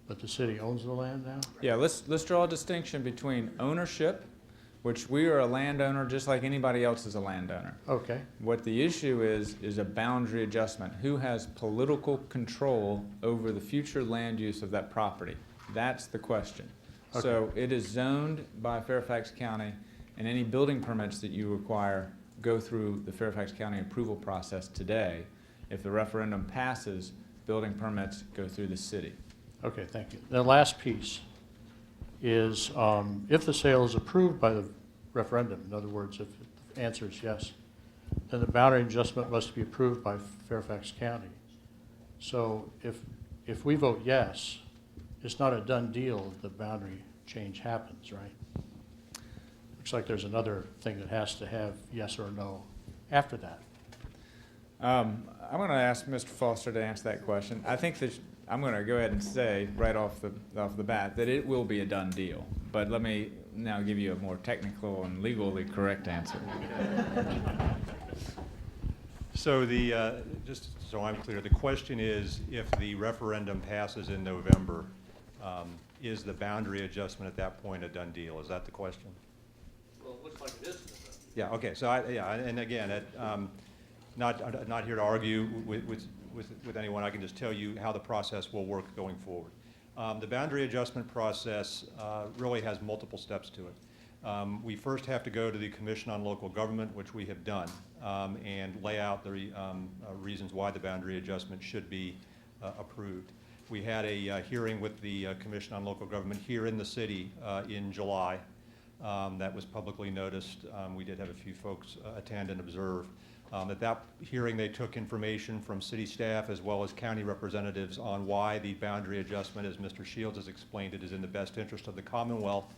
But the city owns the land now? Yeah, let's draw a distinction between ownership, which we are a landowner just like anybody else is a landowner. Okay, What the issue is a boundary adjustment. Who has political control over the future land use of that property? That's the question. Okay. So it is zoned by Fairfax County, and any building permits that you require go through the Fairfax County approval process today. If the referendum passes, building permits go through the city. okay, thank you. The last piece is if the sale is approved by the referendum, in other words, if the answer is yes, then the boundary adjustment must be approved by Fairfax County. So if we vote yes, it's not a done deal if the boundary change happens, right? Looks like there's another thing that has to have yes or no after that. I'm going to ask Mr. Foster to answer that question. I think that I'm going to go ahead and say right off the bat that it will be a done deal. But let me now give you a more technical and legally correct answer. So just so I'm clear, the question is, if the referendum passes in November, is the boundary adjustment at that point a done deal? Is that the question? Well, it looks like it is. Yeah, okay, so and again, not here to argue with anyone. I can just tell you how the process will work going forward. The boundary adjustment process really has multiple steps to it. We first have to go to the Commission on Local Government, which we have done, and lay out the reasons why the boundary adjustment should be approved. We had a hearing with the Commission on Local Government here in the city in July. That was publicly noticed. We did have a few folks attend and observe. At that hearing, they took information from city staff as well as county representatives on why the boundary adjustment, as Mr. Shields has explained it, is in the best interest of the Commonwealth,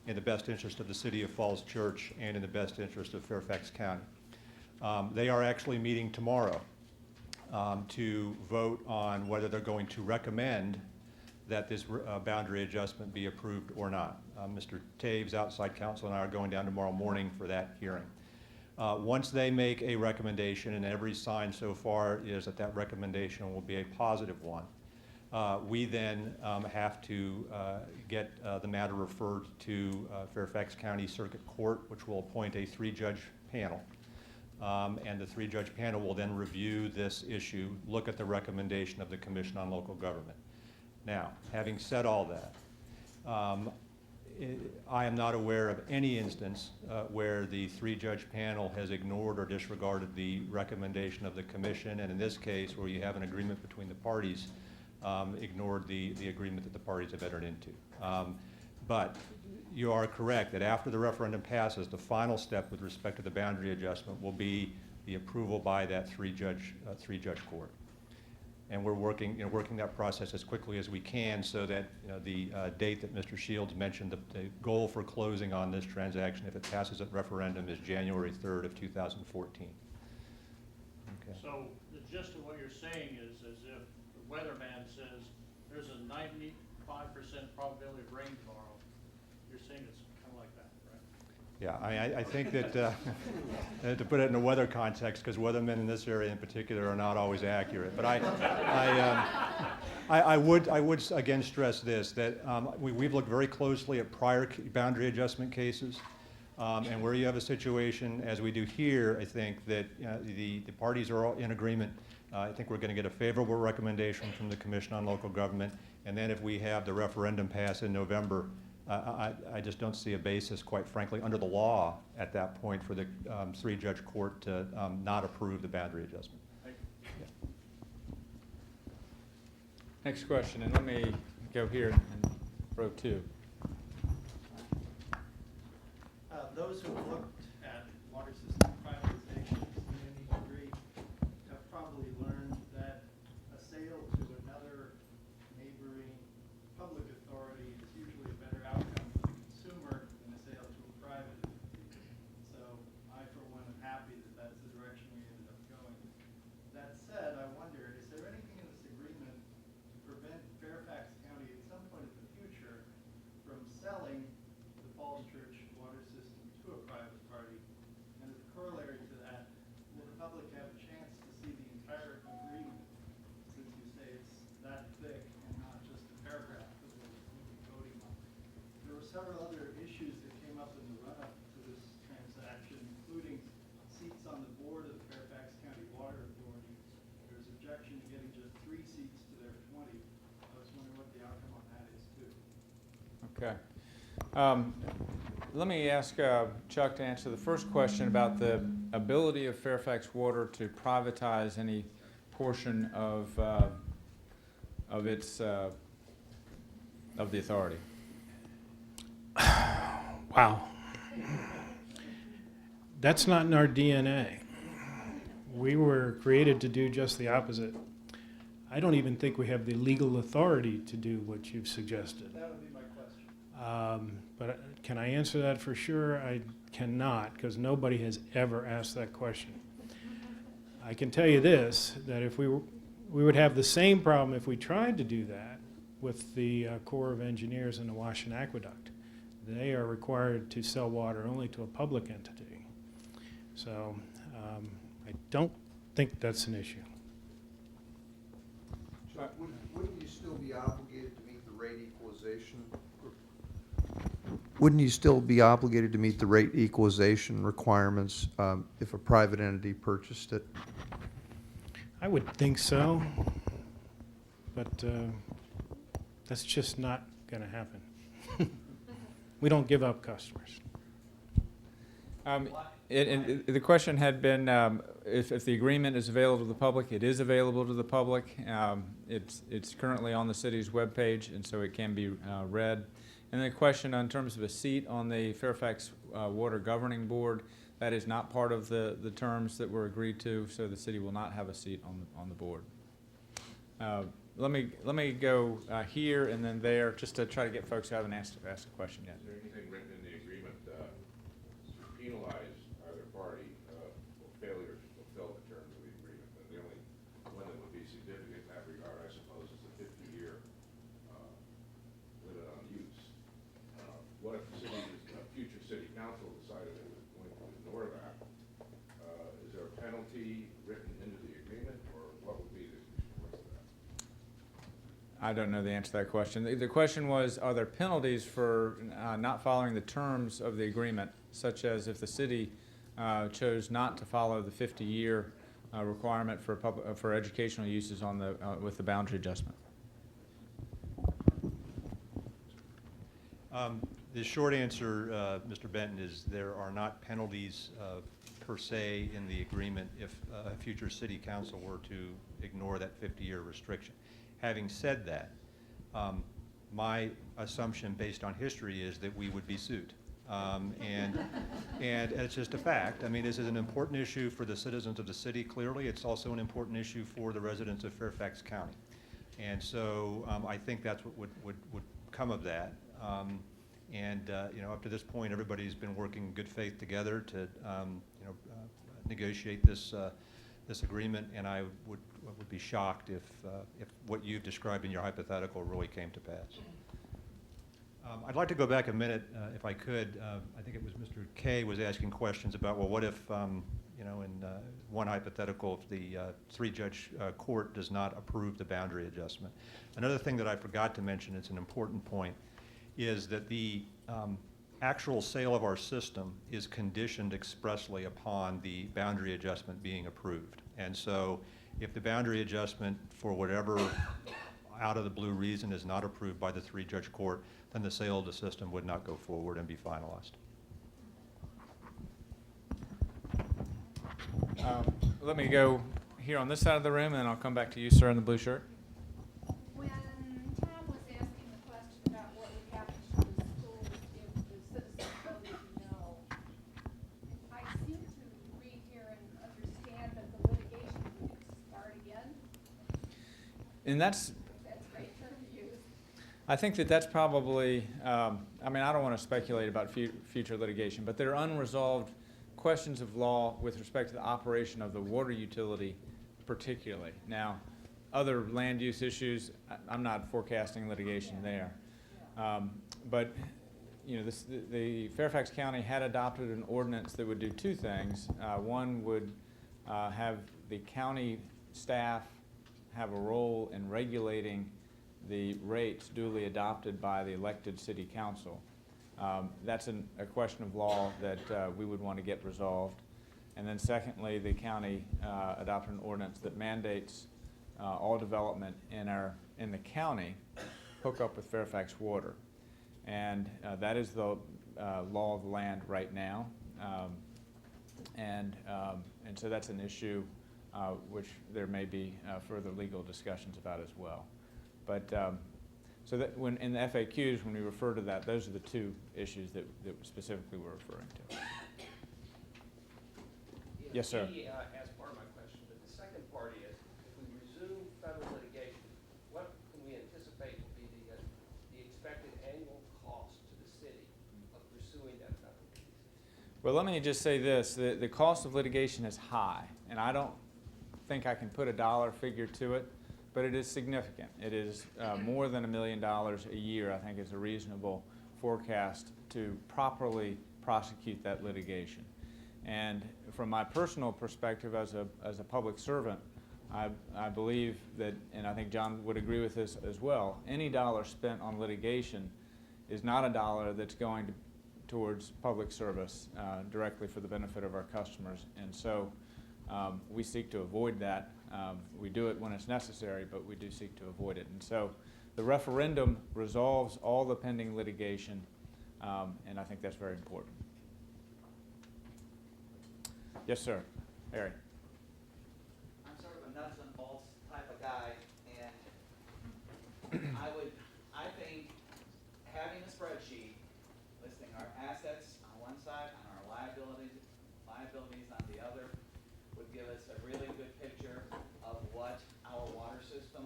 in the best interest of the City of Falls Church, and in the best interest of Fairfax County. They are actually meeting tomorrow to vote on whether they're going to recommend that this boundary adjustment be approved or not. Mr. Taves, outside counsel, and I are going down tomorrow morning for that hearing. Once they make a recommendation, and every sign so far is that that recommendation will be a positive one, we then have to get the matter referred to Fairfax County Circuit Court, which will appoint a 3-judge panel. And the 3-judge panel will then review this issue, look at the recommendation of the Commission on Local Government. Now, having said all that, I am not aware of any instance where the 3-judge panel has ignored or disregarded the recommendation of the Commission, and in this case, where you have an agreement between the parties, ignored the agreement that the parties have entered into. But you are correct that after the referendum passes, the final step with respect to the boundary adjustment will be the approval by that 3-judge court. And we're working that process as quickly as we can so that the date that Mr. Shields mentioned, the goal for closing on this transaction, if it passes at referendum, is January 3rd of 2014. Okay. So the gist of what you're saying is as if the weatherman says there's a 95% probability of rain tomorrow. You're saying it's kind of like that, right? Yeah, I think that to put it in a weather context, because weathermen in this area in particular are not always accurate. But I would again stress this, that we've looked very closely at prior boundary adjustment cases, and where you have a situation as we do here, I think that the parties are all in agreement. I think we're going to get a favorable recommendation from the Commission on Local Government, and then if we have the referendum pass in November, I just don't see a basis, quite frankly, under the law at that point for the 3-judge court to not approve the boundary adjustment. Thank you. Yeah. Next question, and let me go here in row 2. Those who have looked at water system privatization to any degree have probably learned that a sale to another neighboring public authority is usually a better outcome for the consumer than a sale to a private entity. So I, for one, am happy that that's the direction we ended up going. That said, I wonder, is there anything in this agreement to prevent Fairfax County at some point in the future from selling the Falls Church water system to a private party? And as a corollary to that, will the public have a chance to see the entire agreement, since you say it's that thick and not just a paragraph that we'll be voting on? There were several other issues that came up in the run-up to this transaction, including seats on the board of the Fairfax County Water Authority. There's objection to getting just 3 seats to their 20. I was wondering what the outcome on that is, too. Okay. Let me ask Chuck to answer the first question about the ability of Fairfax Water to privatize any portion of its of the authority. Wow. That's not in our DNA. We were created to do just the opposite. I don't even think we have the legal authority to do what you've suggested. That would be my question. But can I answer that for sure? I cannot, because nobody has ever asked that question. I can tell you this, that if we would have the same problem if we tried to do that with the Corps of Engineers and the Washington Aqueduct. They are required to sell water only to a public entity. So I don't think that's an issue. Chuck, wouldn't you still be obligated to meet the rate equalization? Wouldn't you still be obligated to meet the rate equalization requirements if a private entity purchased it? I would think so, but that's just not going to happen. We don't give up customers. The question had been if the agreement is available to the public. It is available to the public. It's currently on the city's webpage, and so it can be read. And the question in terms of a seat on the Fairfax Water Governing Board, that is not part of the terms that were agreed to, so the city will not have a seat on the board. Let me go here and then there, just to try to get folks who haven't asked a question yet. Is there anything written in the agreement to penalize either party for failure to fulfill the terms of the agreement? And the only one that would be significant in that regard, I suppose, is the 50-year limit on use. What if the future city council decided it was going to ignore that? Is there a penalty written into the agreement, or what would be the response to that? I don't know the answer to that question. The question was, are there penalties for not following the terms of the agreement, such as if the city chose not to follow the 50-year requirement for educational uses on with the boundary adjustment? The short answer, Mr. Benton, is there are not penalties per se in the agreement if a future city council were to ignore that 50-year restriction. Having said that, my assumption based on history is that we would be sued. And it's just a fact. I mean, this is an important issue for the citizens of the city, clearly. It's also an important issue for the residents of Fairfax County. And so I think that's what would come of that. You know, up to this point, everybody's been working in good faith together to, you know, negotiate this agreement, and I would be shocked if what you've described in your hypothetical really came to pass. I'd like to go back a minute, if I could. I think it was Mr. Kay was asking questions about, well, what if, you know, in one hypothetical, if the three-judge court does not approve the boundary adjustment. Another thing that I forgot to mention, it's an important point, is that the actual sale of our system is conditioned expressly upon the boundary adjustment being approved. And so if the boundary adjustment, for whatever out of the blue reason, is not approved by the three-judge court, then the sale of the system would not go forward and be finalized. Let me go here on this side of the room, and then I'll come back to you, sir, in the blue shirt. When Tom was asking the question about what would happen to the schools if the citizens voted no, I seem to read here and understand that the litigation would start again. And that's Great term to use. I think that's probably, I mean, I don't want to speculate about future litigation, but there are unresolved questions of law with respect to the operation of the water utility particularly. Now, other land use issues, I'm not forecasting litigation there. But, you know, the Fairfax County had adopted an ordinance that would do two things. One would have the county staff have a role in regulating the rates duly adopted by the elected city council. That's a question of law that we would want to get resolved. And then secondly, the county adopted an ordinance that mandates all development in the county hook up with Fairfax Water. And that is the law of the land right now. And so that's an issue which there may be further legal discussions about as well. But so that when in the FAQs, when we refer to that, those are the two issues that specifically we're referring to. Yes, sir. He asked part of my question, but the second part is, if we resume federal litigation, what can we anticipate will be the expected annual cost to the city of pursuing that federal case? Well, let me just say this. The cost of litigation is high, and I don't think I can put a dollar figure to it, but it is significant. It is more than $1 million a year, I think, is a reasonable forecast to properly prosecute that litigation. And from my personal perspective as a public servant, I believe that, and I think John would agree with this as well, any dollar spent on litigation is not a dollar that's going towards public service directly for the benefit of our customers. And so we seek to avoid that. We do it when it's necessary, but we do seek to avoid it. And so the referendum resolves all the pending litigation, and I think that's very important. Yes, sir. Harry. I'm sort of a nuts and bolts type of guy, and I think having a spreadsheet listing our assets on one side and our liabilities on the other would give us a really good picture of what our water system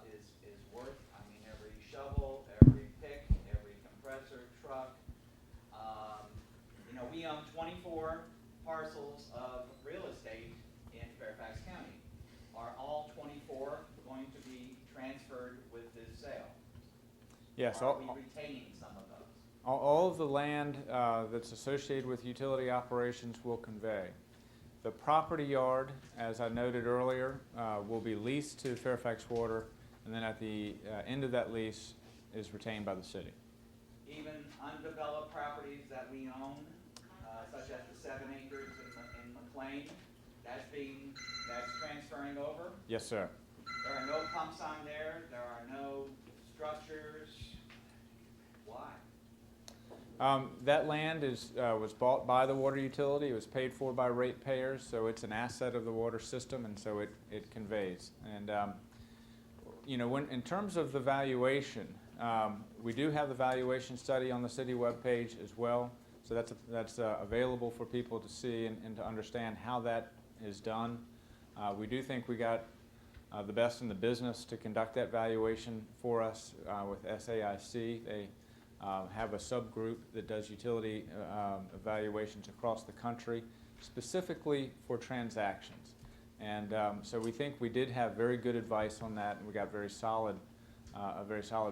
is worth. I mean, every shovel, every pick, every compressor, truck. We own 24 parcels of real estate in Fairfax County. Are all 24 going to be transferred with this sale? Yes. Or are we retaining some of those? All of the land that's associated with utility operations will convey. The property yard, as I noted earlier, will be leased to Fairfax Water, and then at the end of that lease is retained by the city. Even undeveloped properties that we own, such as the 7 acres in McLean, that's transferring over? Yes, sir. There are no pumps on there, there are no structures. Why? That land was bought by the water utility. It was paid for by ratepayers, so it's an asset of the water system, and so it conveys. And in terms of the valuation, we do have the valuation study on the city webpage as well. So that's available for people to see and to understand how that is done. We do think we got the best in the business to conduct that valuation for us with SAIC. They have a subgroup that does utility evaluations across the country, specifically for transactions. And so we think we did have very good advice on that, and we got a very solid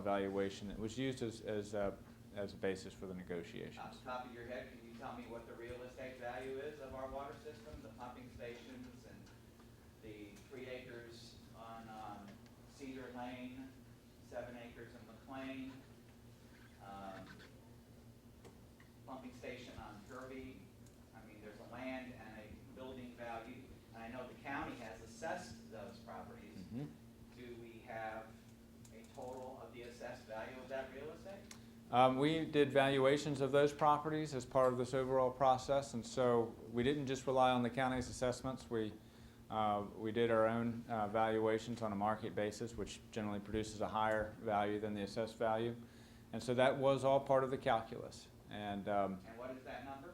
valuation. It was used as a basis for the negotiations. Off the top of your head, can you tell me what the real estate value is of our water system, the pumping stations and the 3 acres on Cedar Lane, 7 acres in McLean, pumping station on Kirby? I mean, there's a land and a building value, and I know the county has assessed those properties. Mm-hmm. Do we have a total of the assessed value of that real estate? We did valuations of those properties as part of this overall process, and so we didn't just rely on the county's assessments. We did our own valuations on a market basis, which generally produces a higher value than the assessed value, and so that was all part of the calculus. And what is that number?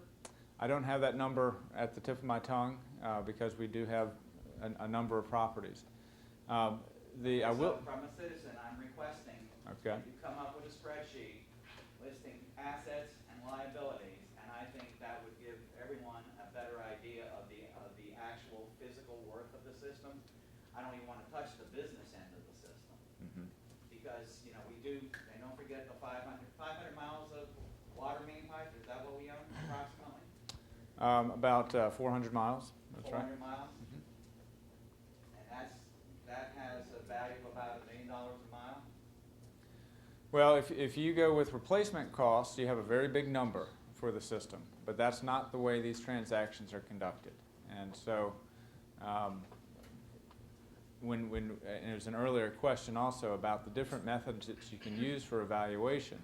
I don't have that number at the tip of my tongue because we do have a number of properties. From a citizen, I'm requesting Okay. you come up with a spreadsheet listing assets and liabilities, and I think that would give everyone a better idea of the actual physical worth of the system. I don't even want to touch the business end of the system. Mm-hmm. Because, we do, and don't forget the 500 miles of water main pipe, is that what we own approximately? About 400 miles, that's 400 right. miles? Mm-hmm. And that has a value of about $1 million a mile? Well, if you go with replacement costs, you have a very big number for the system, but that's not the way these transactions are conducted. And so, and there's an earlier question also about the different methods that you can use for evaluation.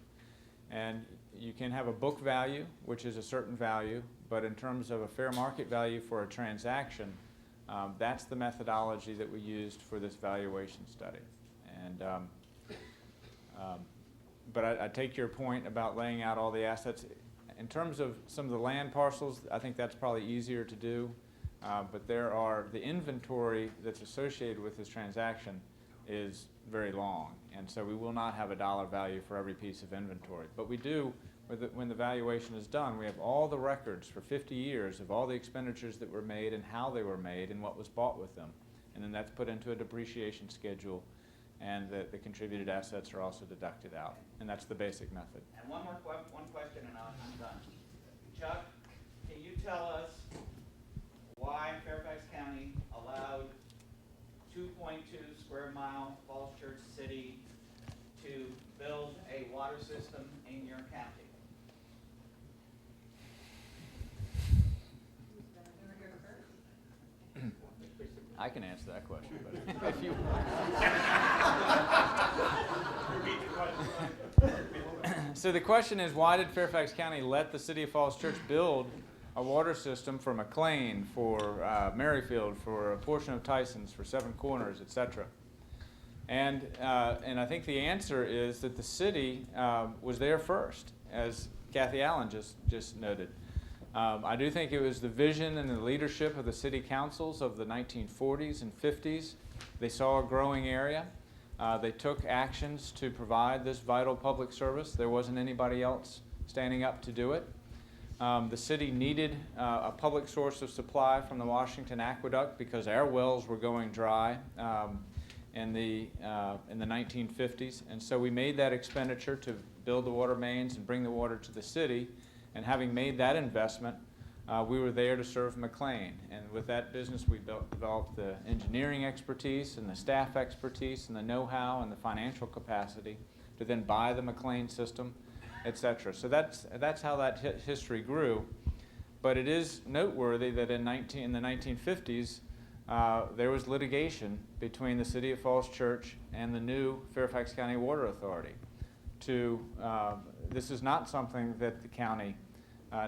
And you can have a book value, which is a certain value, but in terms of a fair market value for a transaction, that's the methodology that we used for this valuation study. And but I take your point about laying out all the assets. In terms of some of the land parcels, I think that's probably easier to do. But the inventory that's associated with this transaction is very long. And so we will not have a dollar value for every piece of inventory. But we do, when the valuation is done, we have all the records for 50 years of all the expenditures that were made and how they were made and what was bought with them. And then that's put into a depreciation schedule, and the contributed assets are also deducted out. And that's the basic method. And one question and I'm done. Chuck, can you tell us why Fairfax County allowed 2.2 square mile Falls Church City to build a water system in your county? I can answer that question, but if you So the question is, why did Fairfax County let the City of Falls Church build a water system for McLean, for Merrifield, for a portion of Tyson's, for Seven Corners, etc. And I think the answer is that the city was there first, as Kathy Allen just noted. I do think it was the vision and the leadership of the city councils of the 1940s and 50s. They saw a growing area. They took actions to provide this vital public service. There wasn't anybody else standing up to do it. The city needed a public source of supply from the Washington Aqueduct because our wells were going dry in the 1950s. And so we made that expenditure to build the water mains and bring the water to the city. And having made that investment, we were there to serve McLean. And with that business, we developed the engineering expertise and the staff expertise and the know-how and the financial capacity to then buy the McLean system, etc. So that's how that history grew. But it is noteworthy that in the 1950s, there was litigation between the City of Falls Church and the new Fairfax County Water Authority. This is not something that the county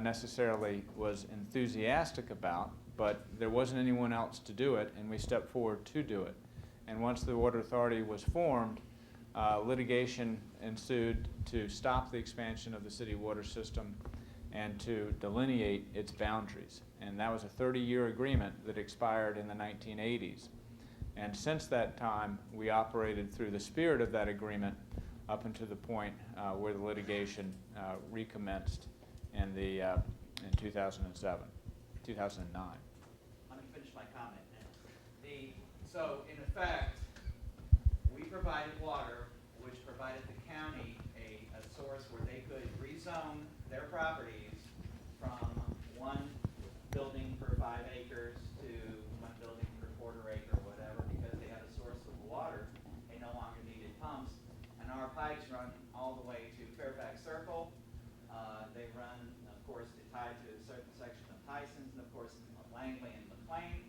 necessarily was enthusiastic about, but there wasn't anyone else to do it, and we stepped forward to do it. And once the Water Authority was formed, litigation ensued to stop the expansion of the city water system and to delineate its boundaries. And that was a 30-year agreement that expired in the 1980s. And since that time, we operated through the spirit of that agreement up until the point where the litigation recommenced in 2009. Let me finish my comment now. So in effect, we provided water, which provided the county a source where they could rezone their properties from one building per 5 acres to one building per quarter acre or whatever, because they had a source of water. They no longer needed pumps. And our pipes run all the way to Fairfax Circle. They run, of course, tied to a certain section of Tyson's, and of course, Langley and McLean.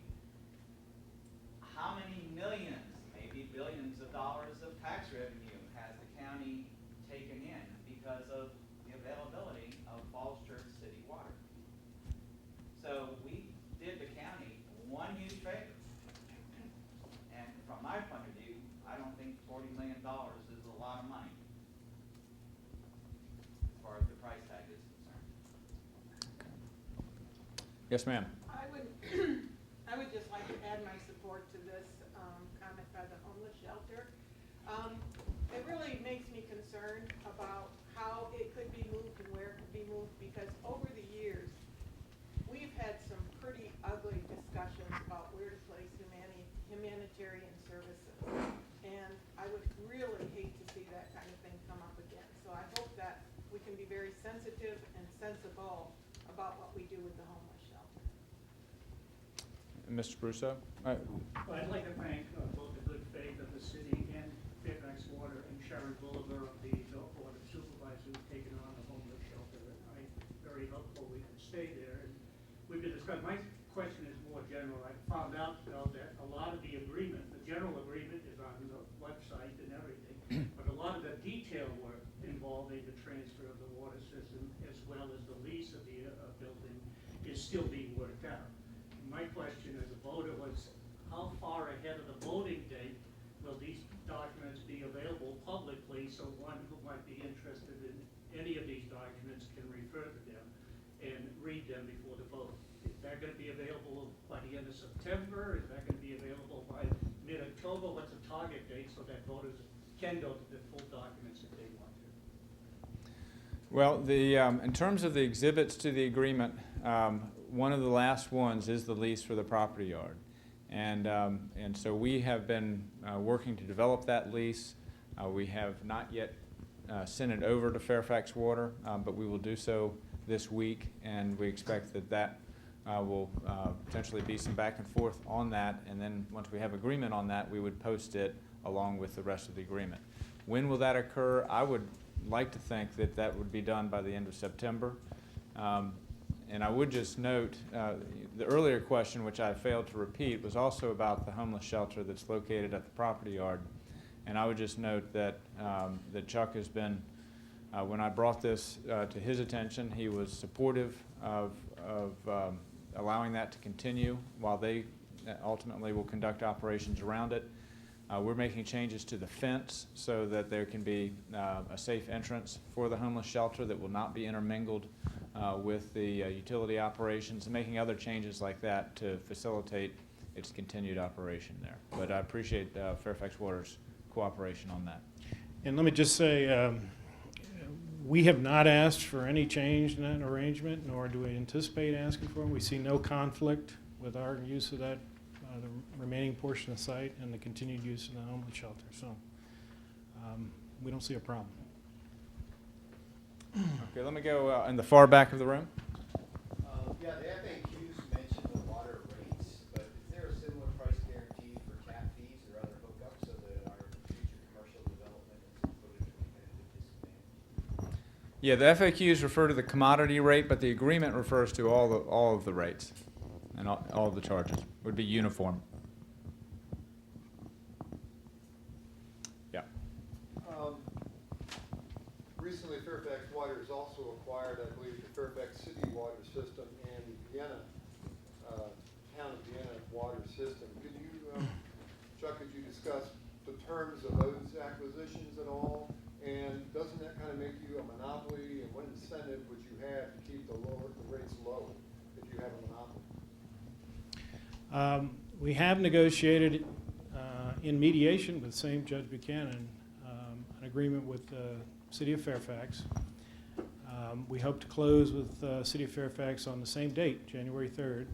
How many millions, maybe billions of dollars of tax revenue has the county taken in because of the availability of Falls Church city water? So we did the county one huge favor. And from my point of view, I don't think $40 million is a lot of money as far as the price tag is concerned. Yes, ma'am. I would just like to add my support to this comment by the homeless shelter. It really makes me concerned about how it could be moved and where it could be moved, because over the years, we've had some pretty ugly discussions about where to place humanitarian services. And I would really hate to see that kind of thing come up again. So I hope that we can be very sensitive and sensible about what we do with the homeless shelter. Mr. Brusso? Well, I'd like to thank both the good faith of the city and Fairfax Water and Sharon Bolivar, the Board of Supervisors, who've taken on the homeless shelter. And very helpful we can stay there. And we've been discussing, my question is more general. I found out, though, that a lot of the agreement, the general agreement is on the website and everything, but a lot of the detail work involving the transfer of the water system as well as the lease of the building is still being worked out. My question as a voter was, how far ahead of the voting date will these documents be available publicly so one who might be interested in any of these documents can refer to them and read them before the vote? Is that going to be available by the end of September? Is that going to be available by mid-October? What's the target date so that voters can go to the full documents if they want to? Well, in terms of the exhibits to the agreement, one of the last ones is the lease for the property yard. And so we have been working to develop that lease. We have not yet sent it over to Fairfax Water, but we will do so this week, and we expect that will potentially be some back and forth on that, and then once we have agreement on that, we would post it along with the rest of the agreement. When will that occur? I would like to think that that would be done by the end of September. And I would just note, the earlier question, which I failed to repeat, was also about the homeless shelter that's located at the property yard. And I would just note that, that Chuck has been, when I brought this to his attention, he was supportive of allowing that to continue while they ultimately will conduct operations around it. We're making changes to the fence so that there can be a safe entrance for the homeless shelter that will not be intermingled with the utility operations, and making other changes like that to facilitate its continued operation there. But I appreciate Fairfax Water's cooperation on that. And let me just say, we have not asked for any change in that arrangement, nor do we anticipate asking for it. We see no conflict with our use of that, the remaining portion of the site and the continued use of the homeless shelter. So we don't see a problem. Okay, let me go in the far back of the room. Yeah, the FAQs mention the water rates, but is there a similar price guarantee for tap fees or other hookups so that our future commercial development is put at a competitive disadvantage? Yeah, the FAQs refer to the commodity rate, but the agreement refers to all of the rates, and all of the charges would be uniform. Yeah. Recently, Fairfax Water has also acquired, I believe, the Fairfax City water system and Vienna, town of Vienna water system. Could you, Chuck, could you discuss the terms of those acquisitions at all? And doesn't that kind of make you a monopoly? And what incentive would you have to keep the rates low if you have a monopoly? We have negotiated in mediation with same Judge Buchanan an agreement with the City of Fairfax. We hope to close with City of Fairfax on the same date, January 3rd.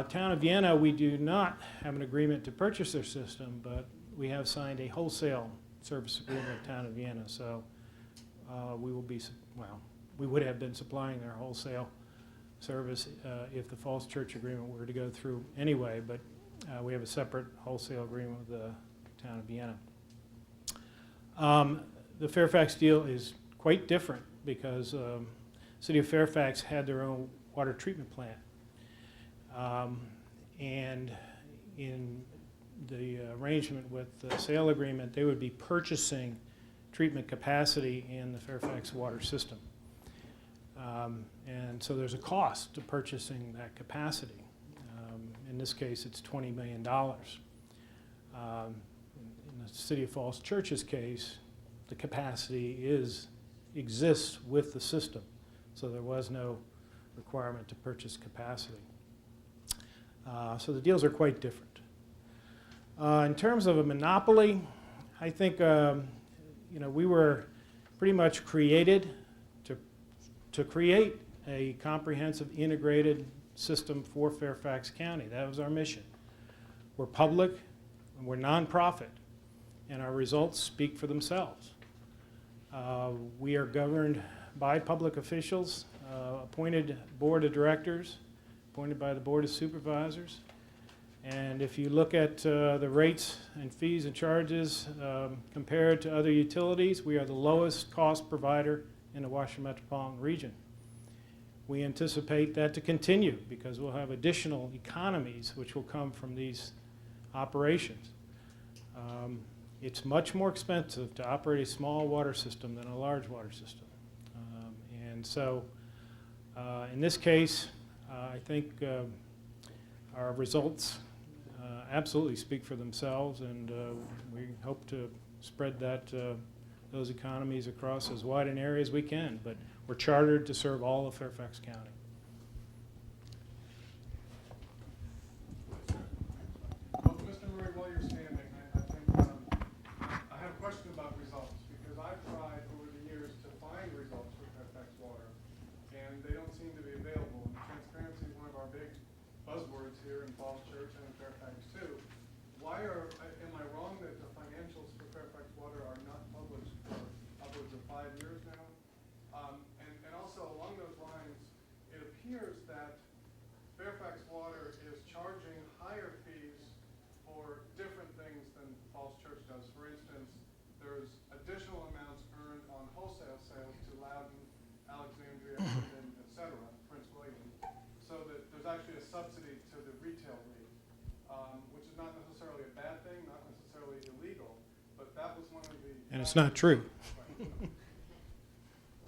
Town of Vienna, we do not have an agreement to purchase their system, but we have signed a wholesale service agreement with Town of Vienna. So we will be, well, we would have been supplying their wholesale service if the Falls Church agreement were to go through anyway, but we have a separate wholesale agreement with the Town of Vienna. The Fairfax deal is quite different because City of Fairfax had their own water treatment plant. And in the arrangement with the sale agreement, they would be purchasing treatment capacity in the Fairfax water system. And so there's a cost to purchasing that capacity. In this case, it's $20 million. In the City of Falls Church's case, the capacity exists with the system, so there was no requirement to purchase capacity. So the deals are quite different. In terms of a monopoly, I think we were pretty much created to create a comprehensive integrated system for Fairfax County. That was our mission. We're public and we're nonprofit, and our results speak for themselves. We are governed by public officials, appointed board of directors, appointed by the board of supervisors. And if you look at the rates and fees and charges compared to other utilities, we are the lowest cost provider in the Washington metropolitan region. We anticipate that to continue because we'll have additional economies which will come from these operations. It's much more expensive to operate a small water system than a large water system. And so in this case, I think our results absolutely speak for themselves, and we hope to spread those economies across as wide an area as we can. But we're chartered to serve all of Fairfax County. Well, Mr. Murray, while you're standing, I think I have a question about results, because I've tried over the years to find results for Fairfax Water, and they don't seem to be available. And transparency is one of our big buzzwords here in Falls Church and in Fairfax too. Am I wrong that the financials for Fairfax Water are not published for upwards of 5 years now? And also along those lines, it appears that Fairfax Water is charging higher fees for different things than Falls Church does. For instance, there's additional amounts earned on wholesale sales to Loudon, Alexandria, and et cetera, Prince William, so that there's actually a subsidy to the retail rate, which is not necessarily a bad thing, not necessarily illegal, but that was one of the... And it's not true.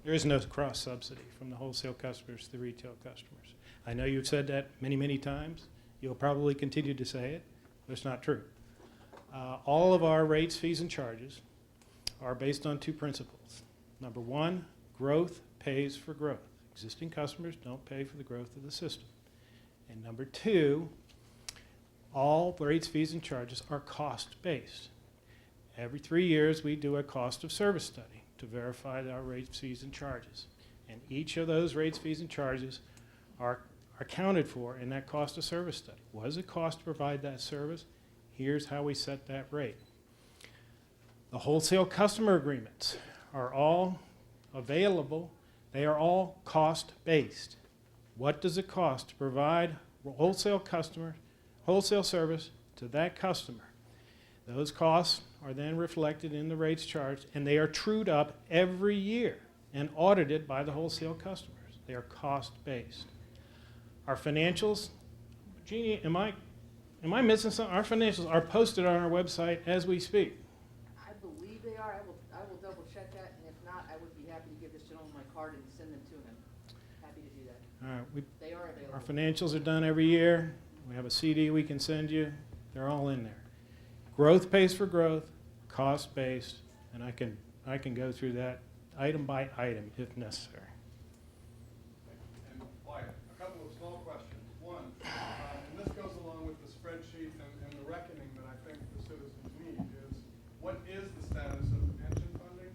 There is no cross-subsidy from the wholesale customers to the retail customers. I know you've said that many, many times. You'll probably continue to say it, but it's not true. All of our rates, fees, and charges are based on two principles. Number one, growth pays for growth. Existing customers don't pay for the growth of the system. And number two, all rates, fees, and charges are cost-based. Every 3 years, we do a cost of service study to verify our rates, fees, and charges. And each of those rates, fees, and charges are accounted for in that cost of service study. What does it cost to provide that service? Here's how we set that rate. The wholesale customer agreements are all available. They are all cost-based. What does it cost to provide wholesale service to that customer? Those costs are then reflected in the rates charged, and they are trued up every year and audited by the wholesale customers. They are cost-based. Our financials, Jeannie, am I missing something? Our financials are posted on our website as we speak. I believe they are. I will double check that, and if not, I would be happy to give this gentleman my card and send them to him. Happy to do that. All right, They are available. our financials are done every year. We have a CD we can send you. They're all in there. Growth pays for growth, cost-based, and I can go through that item by item if necessary. And Wyatt, a couple of small questions. One, and this goes along with the spreadsheet and the reckoning that I think the citizens need, is what is the status of the pension funding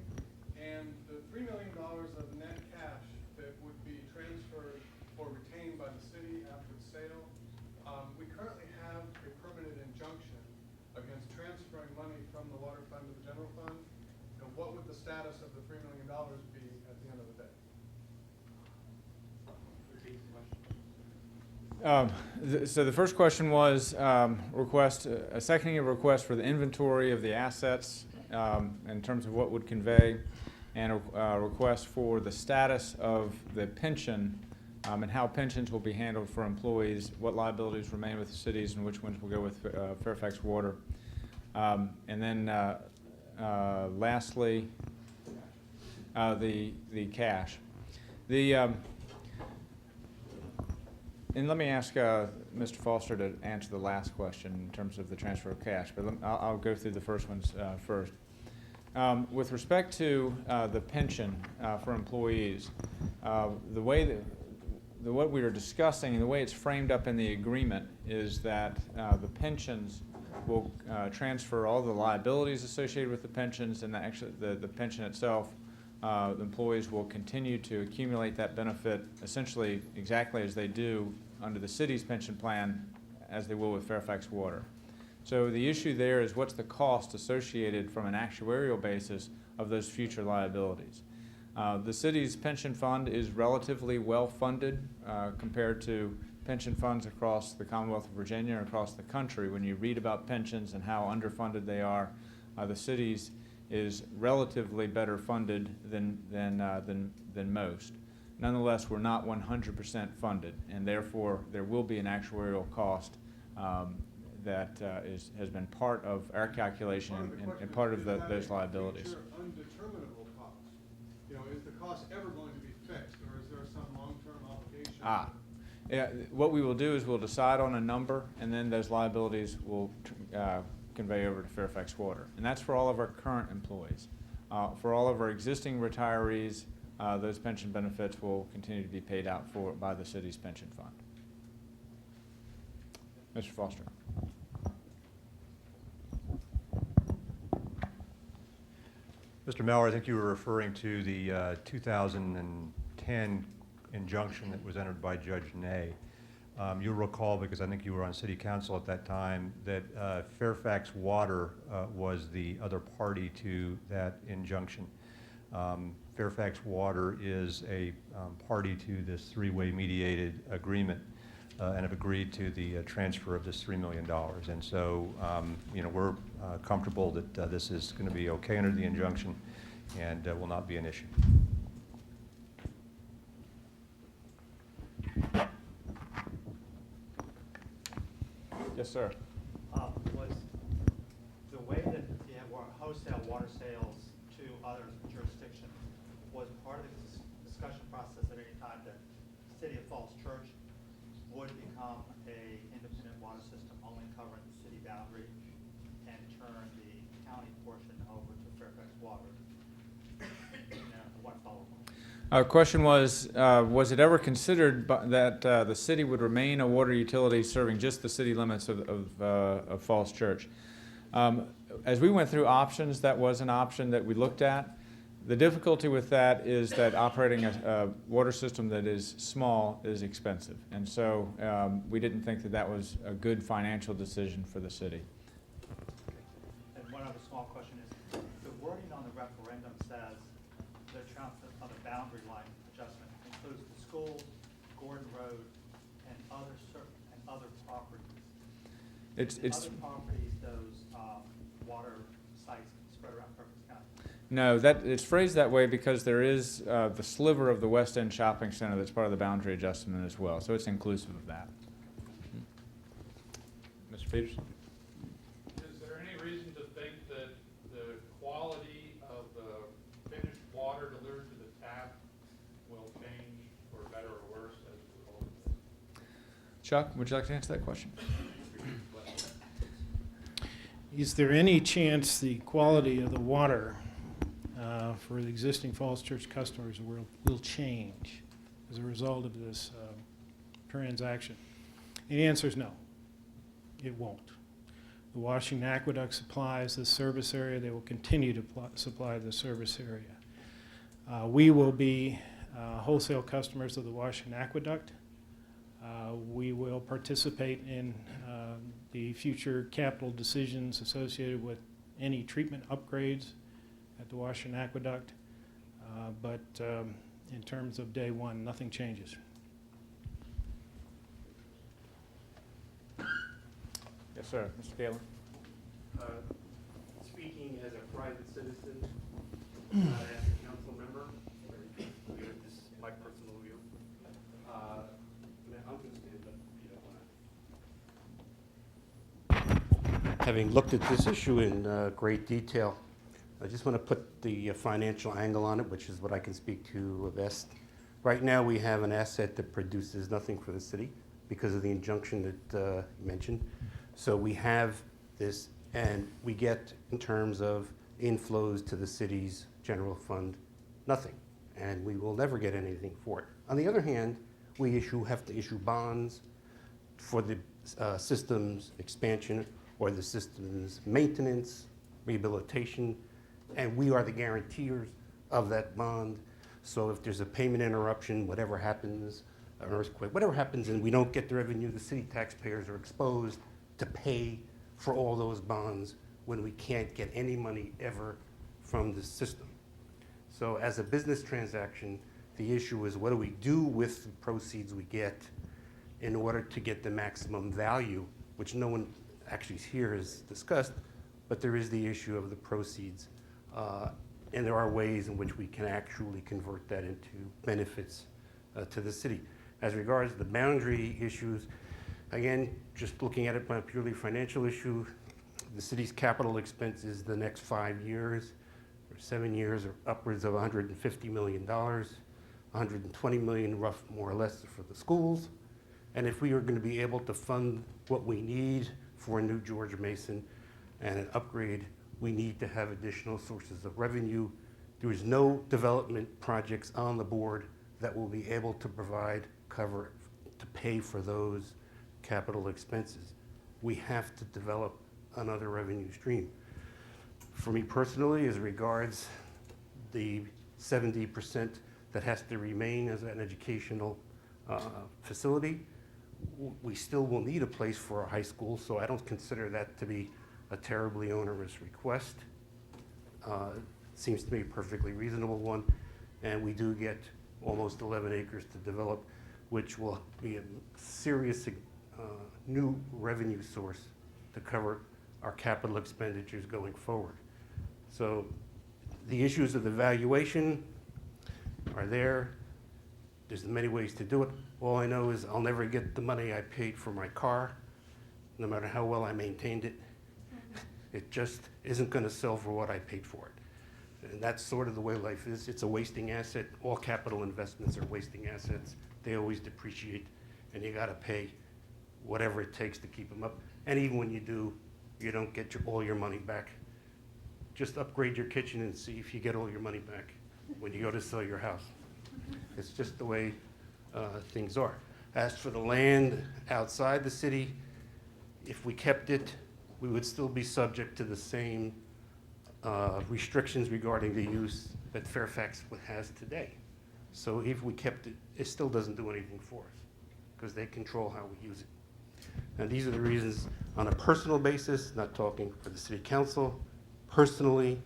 and the $3 million of net cash that would be transferred or retained by the city after the sale? We currently have a permanent injunction against transferring money from the water fund to the general fund. And what would the status of the $3 million be at the end of the day? So the first question was a seconding of request for the inventory of the assets in terms of what would convey, and a request for the status of the pension and how pensions will be handled for employees, what liabilities remain with the cities, and which ones will go with Fairfax Water. And then lastly, the cash. And let me ask Mr. Foster to answer the last question in terms of the transfer of cash, but I'll go through the first ones first. With respect to the pension for employees, what we are discussing and the way it's framed up in the agreement is that the pensions will transfer all the liabilities associated with the pensions, and actually the pension itself, the employees will continue to accumulate that benefit essentially exactly as they do under the city's pension plan as they will with Fairfax Water. So the issue there is what's the cost associated from an actuarial basis of those future liabilities. The city's pension fund is relatively well funded compared to pension funds across the Commonwealth of Virginia and across the country. When you read about pensions and how underfunded they are, the city's is relatively better funded than most. Nonetheless, we're not 100% funded, and therefore there will be an actuarial cost that has been part of our calculation and part of those liabilities. Future undeterminable cost. You know, is the cost ever going to be fixed, or is there some long-term obligation? Yeah, what we will do is we'll decide on a number, and then those liabilities will convey over to Fairfax Water. And that's for all of our current employees. For all of our existing retirees, those pension benefits will continue to be paid out by the city's pension fund. Mr. Foster. Mr. Miller, I think you were referring to the 2010 injunction that was entered by Judge Ney. You'll recall, because I think you were on City Council at that time, that Fairfax Water was the other party to that injunction. Fairfax Water is a party to this three-way mediated agreement and have agreed to the transfer of this $3 million. And so, we're comfortable that this is going to be okay under the injunction and will not be an issue. Yes, sir. Was the way that you have wholesale water sales to other jurisdictions, was part of the discussion process at any time that City of Falls Church would become a independent water system only covering the city boundary and turn the county portion over to Fairfax Water? One follow-up. Our question was it ever considered that the city would remain a water utility serving just the city limits of Falls Church? As we went through options, that was an option that we looked at. The difficulty with that is that operating a water system that is small is expensive. And so we didn't think that that was a good financial decision for the city. And one other small question is, the wording on the referendum says the transfer of the boundary line adjustment includes the schools, Gordon Road, and other properties. Other properties, those water sites spread around Fairfax County. No, it's phrased that way because there is the sliver of the West End Shopping Center that's part of the boundary adjustment as well. So it's inclusive of that. Mr. Peterson? Is there any reason to think that the quality of the finished water delivered to the tap will change for better or worse as a result of this? Chuck, would you like to answer that question? Is there any chance the quality of the water for the existing Falls Church customers will change as a result of this transaction? And the answer is no, it won't. The Washington Aqueduct supplies the service area. They will continue to supply the service area. We will be wholesale customers of the Washington Aqueduct. We will participate in the future capital decisions associated with any treatment upgrades at the Washington Aqueduct. But in terms of day one, nothing changes. Yes, sir. Mr. Galen. Speaking as a private citizen, not as a council member, this is my personal view. I'm going to stand up if you don't mind. Having looked at this issue in great detail, I just want to put the financial angle on it, which is what I can speak to best. Right now, we have an asset that produces nothing for the city because of the injunction that you mentioned. So we have this, and we get, in terms of inflows to the city's general fund, nothing. And we will never get anything for it. On the other hand, we have to issue bonds for the system's expansion or the system's maintenance, rehabilitation, and we are the guarantors of that bond. So if there's a payment interruption, whatever happens, an earthquake, whatever happens, and we don't get the revenue, the city taxpayers are exposed to pay for all those bonds when we can't get any money ever from the system. So as a business transaction, the issue is what do we do with the proceeds we get in order to get the maximum value, which no one actually here has discussed, but there is the issue of the proceeds. And there are ways in which we can actually convert that into benefits to the city. As regards the boundary issues, again, just looking at it from a purely financial issue, the city's capital expenses the next 5 years or 7 years are upwards of $150 million, $120 million rough, more or less, for the schools. And if we are going to be able to fund what we need for a new George Mason and an upgrade, we need to have additional sources of revenue. There is no development projects on the board that will be able to provide cover to pay for those capital expenses. We have to develop another revenue stream. For me personally, as regards the 70% that has to remain as an educational facility, we still will need a place for a high school, so I don't consider that to be a terribly onerous request. Seems to me a perfectly reasonable one, and we do get almost 11 acres to develop, which will be a serious new revenue source to cover our capital expenditures going forward. So the issues of the valuation are there. There's many ways to do it. All I know is I'll never get the money I paid for my car, no matter how well I maintained it. It just isn't going to sell for what I paid for it. And that's sort of the way life is. It's a wasting asset. All capital investments are wasting assets. They always depreciate, and you gotta pay whatever it takes to keep them up. And even when you do, you don't get all your money back. Just upgrade your kitchen and see if you get all your money back when you go to sell your house. It's just the way things are. As for the land outside the city, if we kept it, we would still be subject to the same restrictions regarding the use that Fairfax has today. So if we kept it, it still doesn't do anything for us because they control how we use it. And these are the reasons on a personal basis, not talking for the city council. Personally,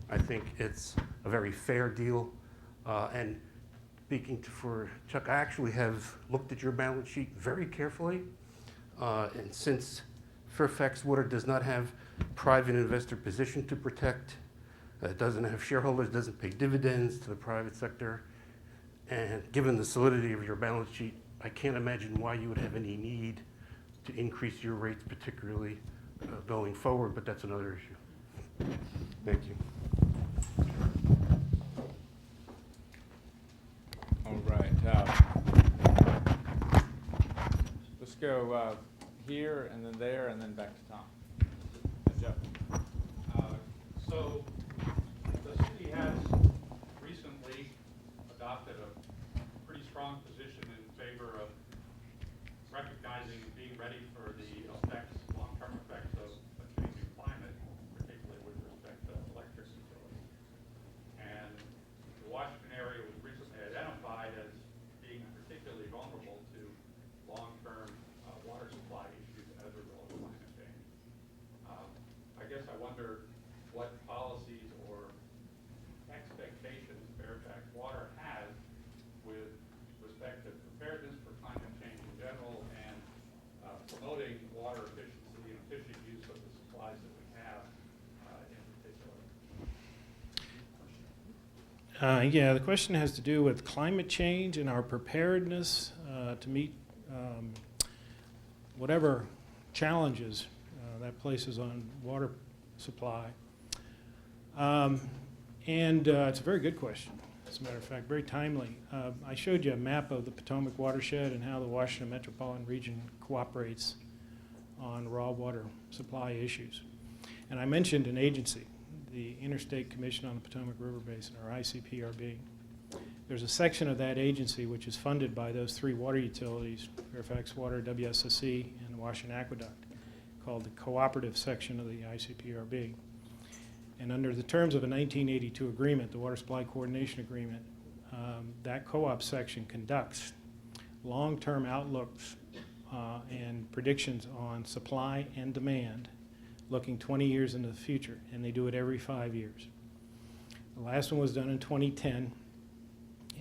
I think it's a very fair deal. And speaking for Chuck, I actually have looked at your balance sheet very carefully. And since Fairfax Water does not have private investor position to protect, doesn't have shareholders, doesn't pay dividends to the private sector, and given the solidity of your balance sheet, I can't imagine why you would have any need to increase your rates, particularly going forward, but that's another issue. Thank you. All right. Let's go here and then there and then back to Tom. Jeff. So the city has recently adopted a pretty strong position in favor of recognizing and being ready for the effects, long-term effects of a changing climate, particularly with respect to electric utilities. And the Washington area was recently identified as being particularly vulnerable to long-term water supply issues as a result of climate change. I guess I wonder what policies or expectations Fairfax Water has with respect to preparedness for climate change in general and promoting water efficiency and efficient use of the supplies that we have in particular. Yeah, the question has to do with climate change and our preparedness to meet whatever challenges that places on water supply. It's a very good question, as a matter of fact, very timely. I showed you a map of the Potomac watershed and how the Washington metropolitan region cooperates on raw water supply issues. And I mentioned an agency, the Interstate Commission on the Potomac River Basin, or ICPRB. There's a section of that agency which is funded by those three water utilities, Fairfax Water, WSSC, and the Washington Aqueduct, called the cooperative section of the ICPRB. And under the terms of a 1982 agreement, the Water Supply Coordination Agreement, that co-op section conducts long-term outlooks and predictions on supply and demand looking 20 years into the future, and they do it every 5 years. The last one was done in 2010,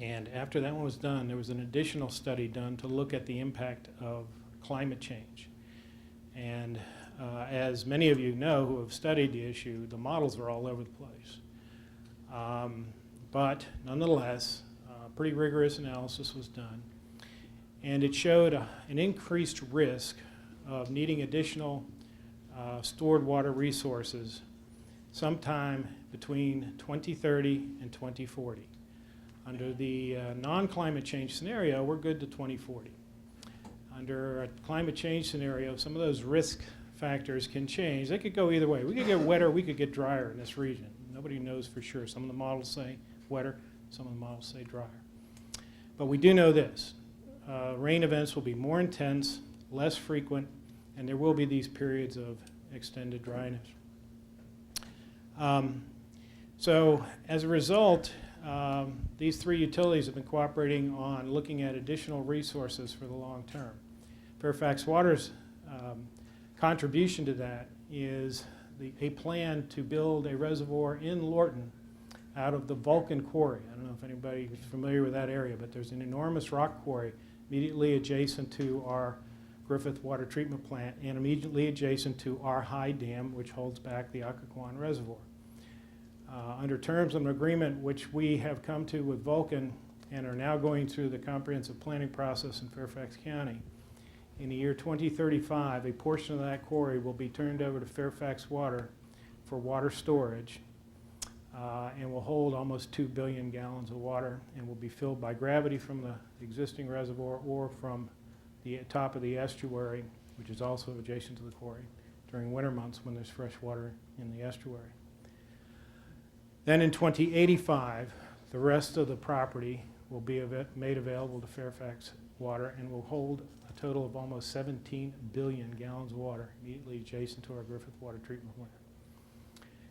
and after that one was done, there was an additional study done to look at the impact of climate change. And as many of you know who have studied the issue, the models are all over the place. But nonetheless, pretty rigorous analysis was done. And it showed an increased risk of needing additional stored water resources sometime between 2030 and 2040. Under the non-climate change scenario, we're good to 2040. Under a climate change scenario, some of those risk factors can change. They could go either way. We could get wetter, we could get drier in this region. Nobody knows for sure. Some of the models say wetter, some of the models say drier. But we do know this. Rain events will be more intense, less frequent, and there will be these periods of extended dryness. So as a result, these three utilities have been cooperating on looking at additional resources for the long term. Fairfax Water's contribution to that is a plan to build a reservoir in Lorton out of the Vulcan Quarry. I don't know if anybody is familiar with that area, but there's an enormous rock quarry immediately adjacent to our Griffith Water Treatment Plant and immediately adjacent to our high dam, which holds back the Occoquan Reservoir. Under terms of an agreement which we have come to with Vulcan and are now going through the comprehensive planning process in Fairfax County, in the year 2035, a portion of that quarry will be turned over to Fairfax Water for water storage. and will hold almost 2 billion gallons of water, and will be filled by gravity from the existing reservoir or from the top of the estuary, which is also adjacent to the quarry, during winter months when there's fresh water in the estuary. Then in 2085, the rest of the property will be made available to Fairfax Water and will hold a total of almost 17 billion gallons of water immediately adjacent to our Griffith Water Treatment Plant.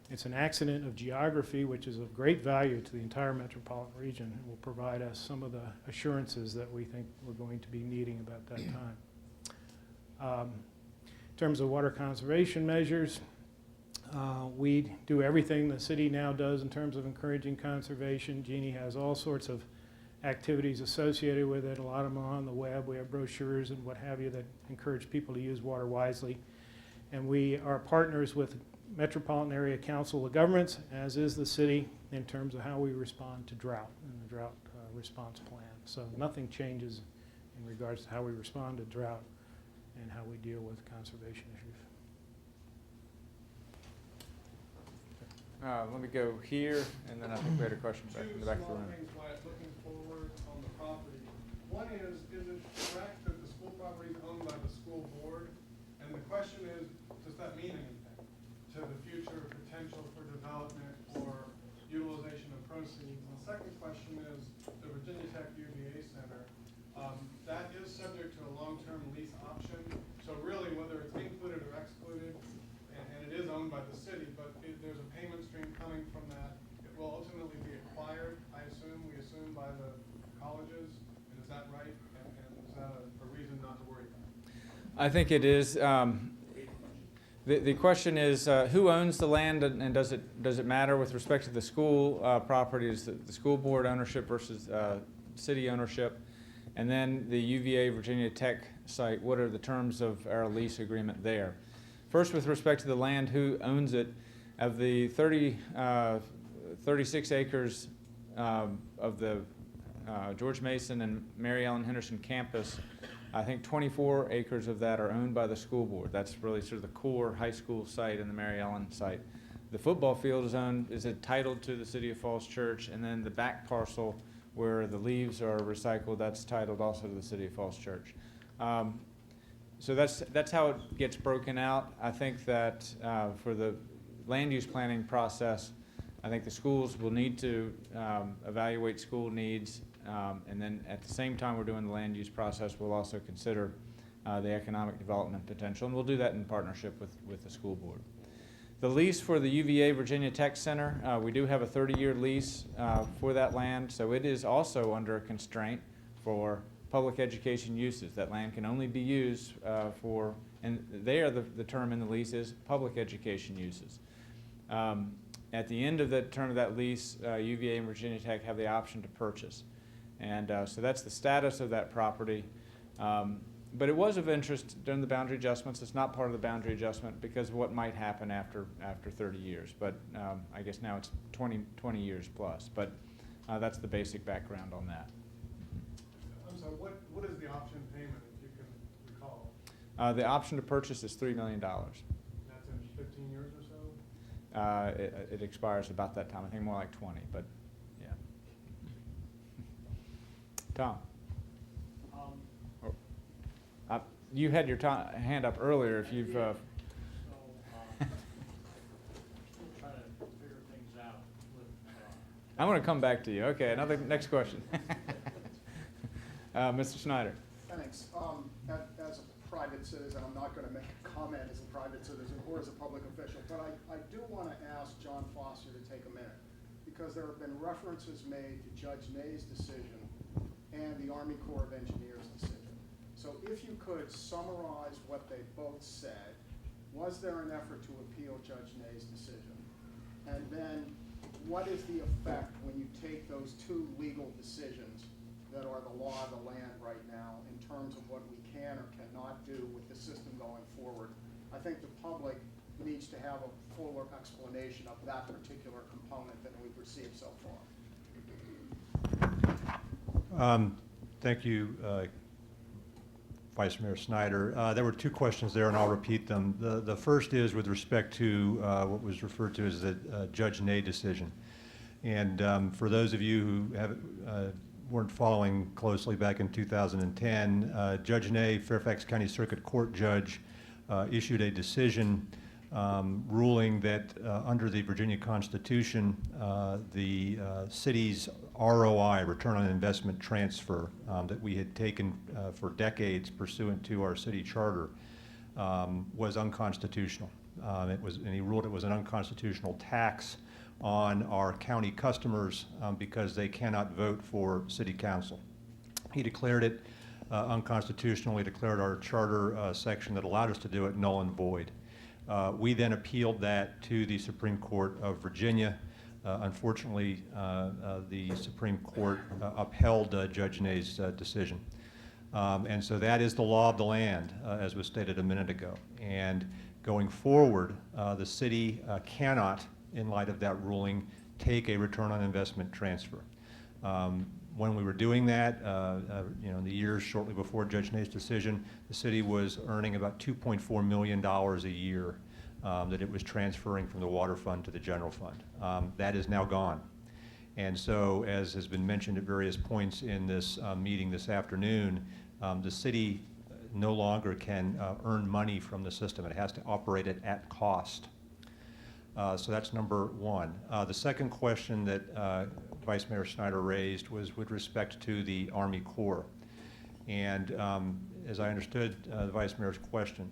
It's an accident of geography which is of great value to the entire metropolitan region and will provide us some of the assurances that we think we're going to be needing about that time. In terms of water conservation measures, we do everything the city now does in terms of encouraging conservation. Jeannie has all sorts of activities associated with it. A lot of them are on the web. We have brochures and what have you that encourage people to use water wisely. And we are partners with Metropolitan Area Council of Governments, as is the city, in terms of how we respond to drought and the drought response plan. So nothing changes in regards to how we respond to drought and how we deal with conservation issues. Let me go here, and then I think we had a question back in the back of the room. Two small things, Wyatt, looking forward on the property. One is it correct that the school property is owned by the school board? And the question is, does that mean anything to the future potential for development or utilization of proceeds? And the second question is the Virginia Tech UVA Center. That is subject to a long-term lease option. So really, whether it's included or excluded, and it is owned by the city, but there's a payment stream coming from that. It will ultimately be acquired, we assume, by the colleges. And is that right? And is that a reason not to worry about it? I think it is. The question is, who owns the land, and does it matter with respect to the school property? Is the school board ownership versus city ownership? And then the UVA Virginia Tech site, what are the terms of our lease agreement there? First, with respect to the land, who owns it? Of the 36 acres of the George Mason and Mary Ellen Henderson campus, I think 24 acres of that are owned by the school board. That's really sort of the core high school site and the Mary Ellen site. The football field is entitled to the City of Falls Church, and then the back parcel where the leaves are recycled, that's titled also to the City of Falls Church. So that's how it gets broken out. I think that for the land use planning process, I think the schools will need to evaluate school needs, and then at the same time we're doing the land use process, we'll also consider the economic development potential, and we'll do that in partnership with the school board. The lease for the UVA Virginia Tech Center, we do have a 30-year lease for that land, so it is also under a constraint for public education uses. That land can only be used for, and there the term in the lease is public education uses. At the end of the term of that lease, UVA and Virginia Tech have the option to purchase. And so that's the status of that property. But it was of interest during the boundary adjustments. It's not part of the boundary adjustment because of what might happen after 30 years. But I guess now it's 20 years plus. But that's the basic background on that. I'm sorry, what is the option payment, if you can recall? The option to purchase is $3 million. That's in 15 years or so? It expires about that time. I think more like 20, but yeah. Tom? You had your hand up earlier. If you've. Still trying to figure things out with. I'm going to come back to you. Okay, next question. Mr. Snyder. Thanks. As a private citizen, I'm not going to make a comment as a private citizen or as a public official, but I do want to ask John Foster to take a minute, because there have been references made to Judge Nay's decision and the Army Corps of Engineers decision. So if you could summarize what they both said, was there an effort to appeal Judge Nay's decision? And then what is the effect when you take those two legal decisions that are the law of the land right now in terms of what we can or cannot do with the system going forward? I think the public needs to have a fuller explanation of that particular component than we've received so far. Thank you, Vice Mayor Snyder. There were two questions there, and I'll repeat them. The first is with respect to what was referred to as the Judge Nay decision. And for those of you who weren't following closely back in 2010, Judge Ney, Fairfax County Circuit Court judge, issued a decision ruling that under the Virginia Constitution, the city's ROI, return on investment transfer, that we had taken for decades pursuant to our city charter, was unconstitutional. And he ruled it was an unconstitutional tax on our county customers because they cannot vote for city council. He declared it unconstitutional. He declared our charter section that allowed us to do it null and void. We then appealed that to the Supreme Court of Virginia. Unfortunately, the Supreme Court upheld Judge Ney's decision. And so that is the law of the land, as was stated a minute ago. And going forward, the city cannot, in light of that ruling, take a return on investment transfer. When we were doing that, in the years shortly before Judge Ney's decision, the city was earning about $2.4 million a year that it was transferring from the water fund to the general fund. That is now gone. And so, as has been mentioned at various points in this meeting this afternoon, the city no longer can earn money from the system. It has to operate it at cost. So that's number one. The second question that Vice Mayor Snyder raised was with respect to the Army Corps. And as I understood the Vice Mayor's question,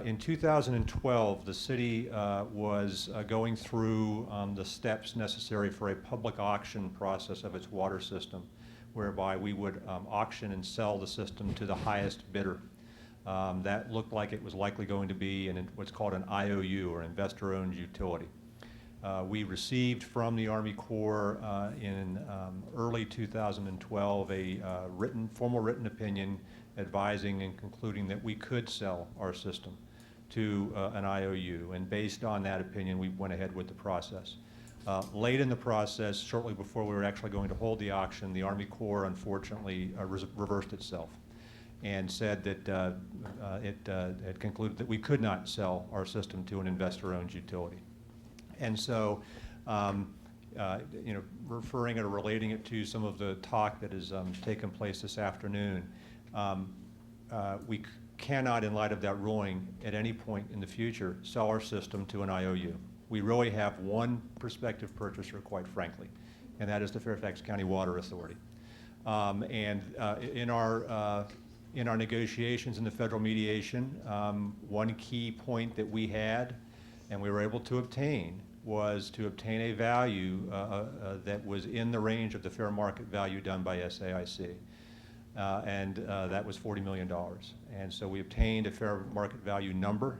in 2012, the city was going through the steps necessary for a public auction process of its water system, whereby we would auction and sell the system to the highest bidder. That looked like it was likely going to be what's called an IOU, or investor-owned utility. We received from the Army Corps in early 2012 a formal written opinion advising and concluding that we could sell our system to an IOU. And based on that opinion, we went ahead with the process. Late in the process, shortly before we were actually going to hold the auction, the Army Corps unfortunately reversed itself and said that it had concluded that we could not sell our system to an investor-owned utility. And so, referring it or relating it to some of the talk that has taken place this afternoon, we cannot, in light of that ruling, at any point in the future, sell our system to an IOU. We really have one prospective purchaser, quite frankly, and that is the Fairfax County Water Authority. In our negotiations in the federal mediation, one key point that we had and we were able to obtain was to obtain a value that was in the range of the fair market value done by SAIC. That was $40 million. And so we obtained a fair market value number.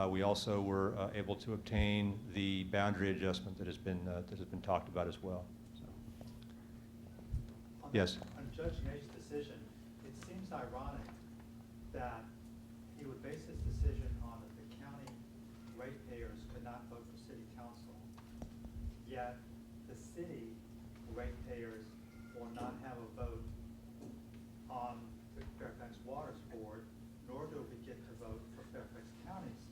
We also were able to obtain the boundary adjustment that has been talked about as well. So. Yes. On Judge Ney's decision, it seems ironic that he would base his decision on that the county ratepayers could not vote for city council, yet the city ratepayers will not have a vote on the Fairfax Waters Board, nor do we get to vote for Fairfax County's.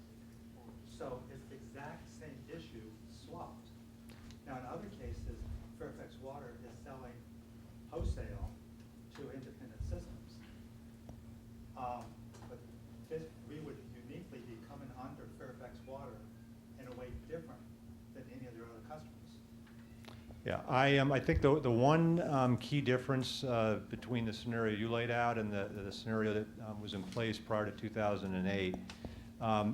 So it's the exact same issue swapped. Now, in other cases, Fairfax Water is selling wholesale to independent systems. But we would uniquely be coming under Fairfax Water in a way different than any of their other customers. Yeah, I think the one key difference between the scenario you laid out and the scenario that was in place prior to 2008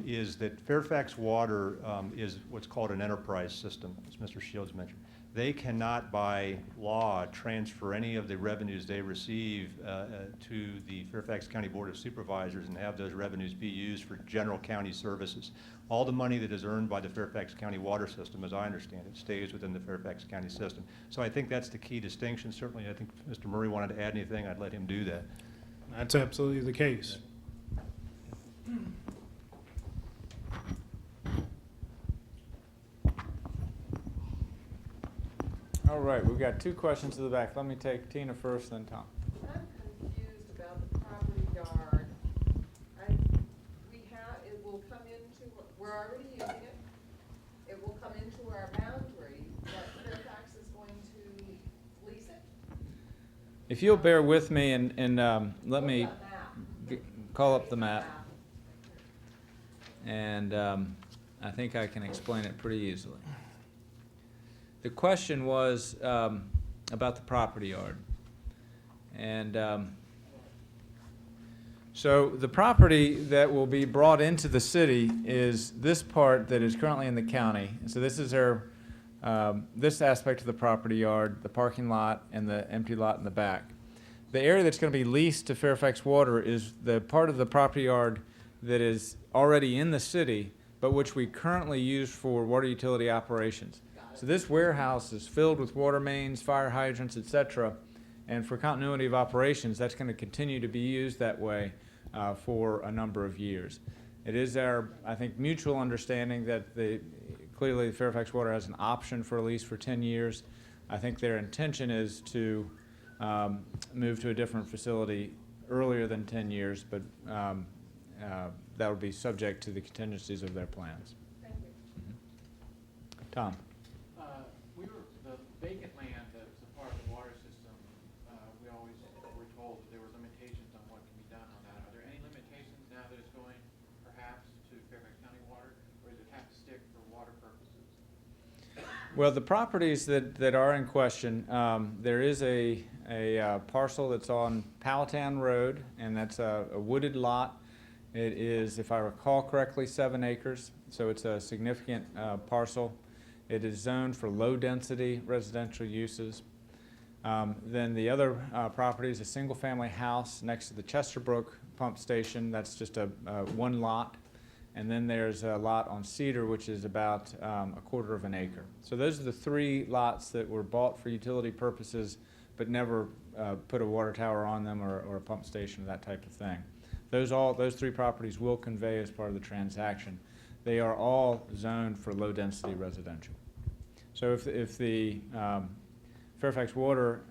is that Fairfax Water is what's called an enterprise system, as Mr. Shields mentioned. They cannot, by law, transfer any of the revenues they receive to the Fairfax County Board of Supervisors and have those revenues be used for general county services. All the money that is earned by the Fairfax County water system, as I understand it, stays within the Fairfax County system. So I think that's the key distinction. Certainly, I think if Mr. Murray wanted to add anything, I'd let him do that. That's absolutely the case. All right, we've got two questions to the back. Let me take Tina first, then Tom. I'm confused about the property yard. It will come into, we're already using it. It will come into our boundary, but Fairfax is If you'll bear with me and let me call up the map. And I think I can explain it pretty easily. The question was about the property yard. And so the property that will be brought into the city is this part that is currently in the county. So this is our, this aspect of the property yard, the parking lot, and the empty lot in the back. The area that's going to be leased to Fairfax Water is the part of the property yard that is already in the city, but which we currently use for water utility operations. So this warehouse is filled with water mains, fire hydrants, etc. And for continuity of operations, that's going to continue to be used that way for a number of years. It is our, I think, mutual understanding that clearly Fairfax Water has an option for a lease for 10 years. I think their intention is to move to a different facility earlier than 10 years, but that would be subject to the contingencies of their plans. Thank you. Tom. The vacant land that's a part of the water system, we always were told that there were limitations on what can be done on that. Are there any limitations now that it's going perhaps to Fairfax County Water, or does it have to stick for water purposes? Well, the properties that are in question, there is a parcel that's on Powhatan Road, and that's a wooded lot. It is, if I recall correctly, 7 acres, so it's a significant parcel. It is zoned for low-density residential uses. Then the other property is a single-family house next to the Chesterbrook pump station. That's just a one lot. And then there's a lot on Cedar, which is about 1/4 of an acre. So those are the 3 lots that were bought for utility purposes, but never put a water tower on them or a pump station or that type of thing. Those 3 properties will convey as part of the transaction. They are all zoned for low-density residential. So if the Fairfax Water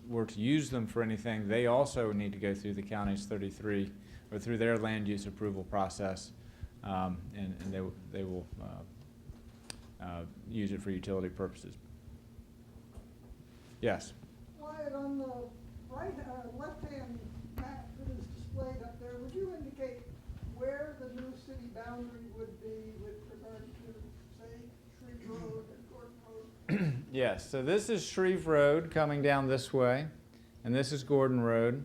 were to use them for anything, they also need to go through the county's 33, or through their land use approval process, and they will use it for utility purposes. Yes? Wyatt, on the right, left-hand map that is displayed up there, would you indicate where the new city boundary would be with regard to, say, Shreve Road and Gordon Road? Yes, so this is Shreve Road coming down this way, and this is Gordon Road.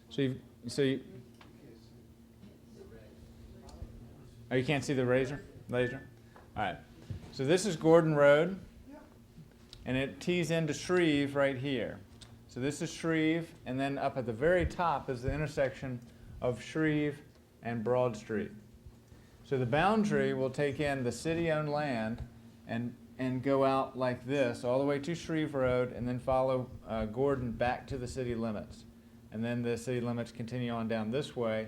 So you oh, you can't see the laser? All right. So this is Gordon Road, and it tees into Shreve right here. So this is Shreve, and then up at the very top is the intersection of Shreve and Broad Street. So the boundary will take in the city-owned land and go out like this all the way to Shreve Road, and then follow Gordon back to the city limits. And then the city limits continue on down this way,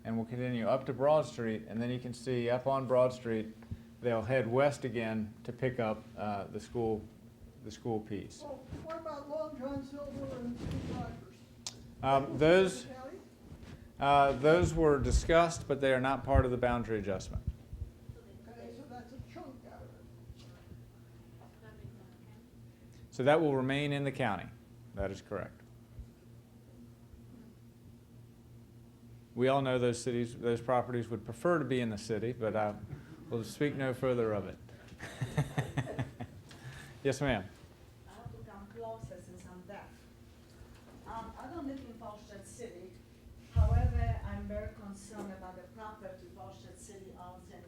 and will continue up to Broad Street, and then you can see up on Broad Street, they'll head west again to pick up the school piece. Well, what about Long John Silver and Steve Rogers? Those were discussed, but they are not part of the boundary adjustment. Okay, so that's a chunk out of it. So that will remain in the county. That is correct. We all know those properties would prefer to be in the city, but we'll speak no further of it. Yes, ma'am. I have to come closer since I'm deaf. I don't live in Falstead City. However, I'm very concerned about the property Falstead City owns in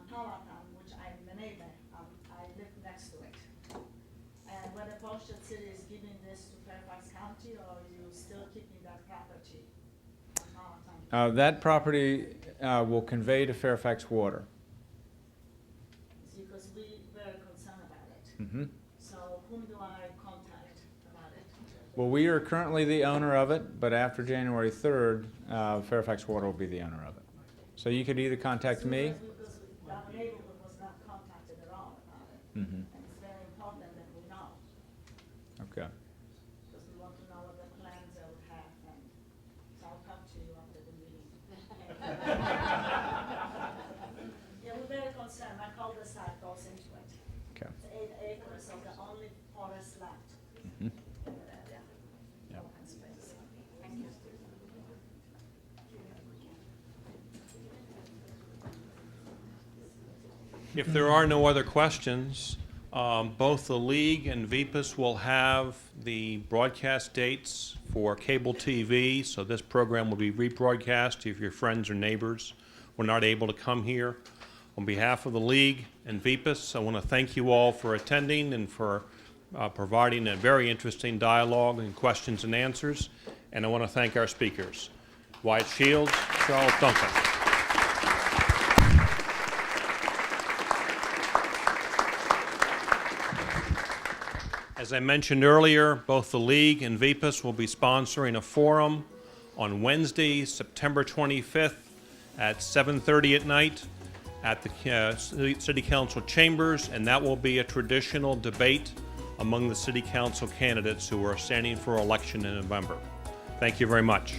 Powhatan, which I'm the neighbor. I live next to it. And whether Falstead City is giving this to Fairfax County, or you still keeping that property on Powhatan? That property will convey to Fairfax Water. Because we're very concerned about it. Mm-hmm. So whom do I contact about it? Well, we are currently the owner of it, but after January 3rd, Fairfax Water will be the owner of it. So you could either contact me. Because our neighborhood was not contacted at all about it. Mm-hmm. And it's very important that we know, Okay. because we want to know what the plans they would have, and so I'll come to you after the meeting. Yeah, we're very concerned. My cul-de-sac goes into it. Okay. It's 8 acres of the only forest left Mm-hmm. in that area. If there are no other questions, both the League and VPUS will have the broadcast dates for cable TV, so this program will be rebroadcast if your friends or neighbors were not able to come here. On behalf of the League and VPUS, I want to thank you all for attending and for providing a very interesting dialogue and questions and answers. And I want to thank our speakers, Wyatt Shields, Charles Duncan. As I mentioned earlier, both the League and VPUS will be sponsoring a forum on Wednesday, September 25th at 7:30 at night at the City Council chambers, and that will be a traditional debate among the City Council candidates who are standing for election in November. Thank you very much.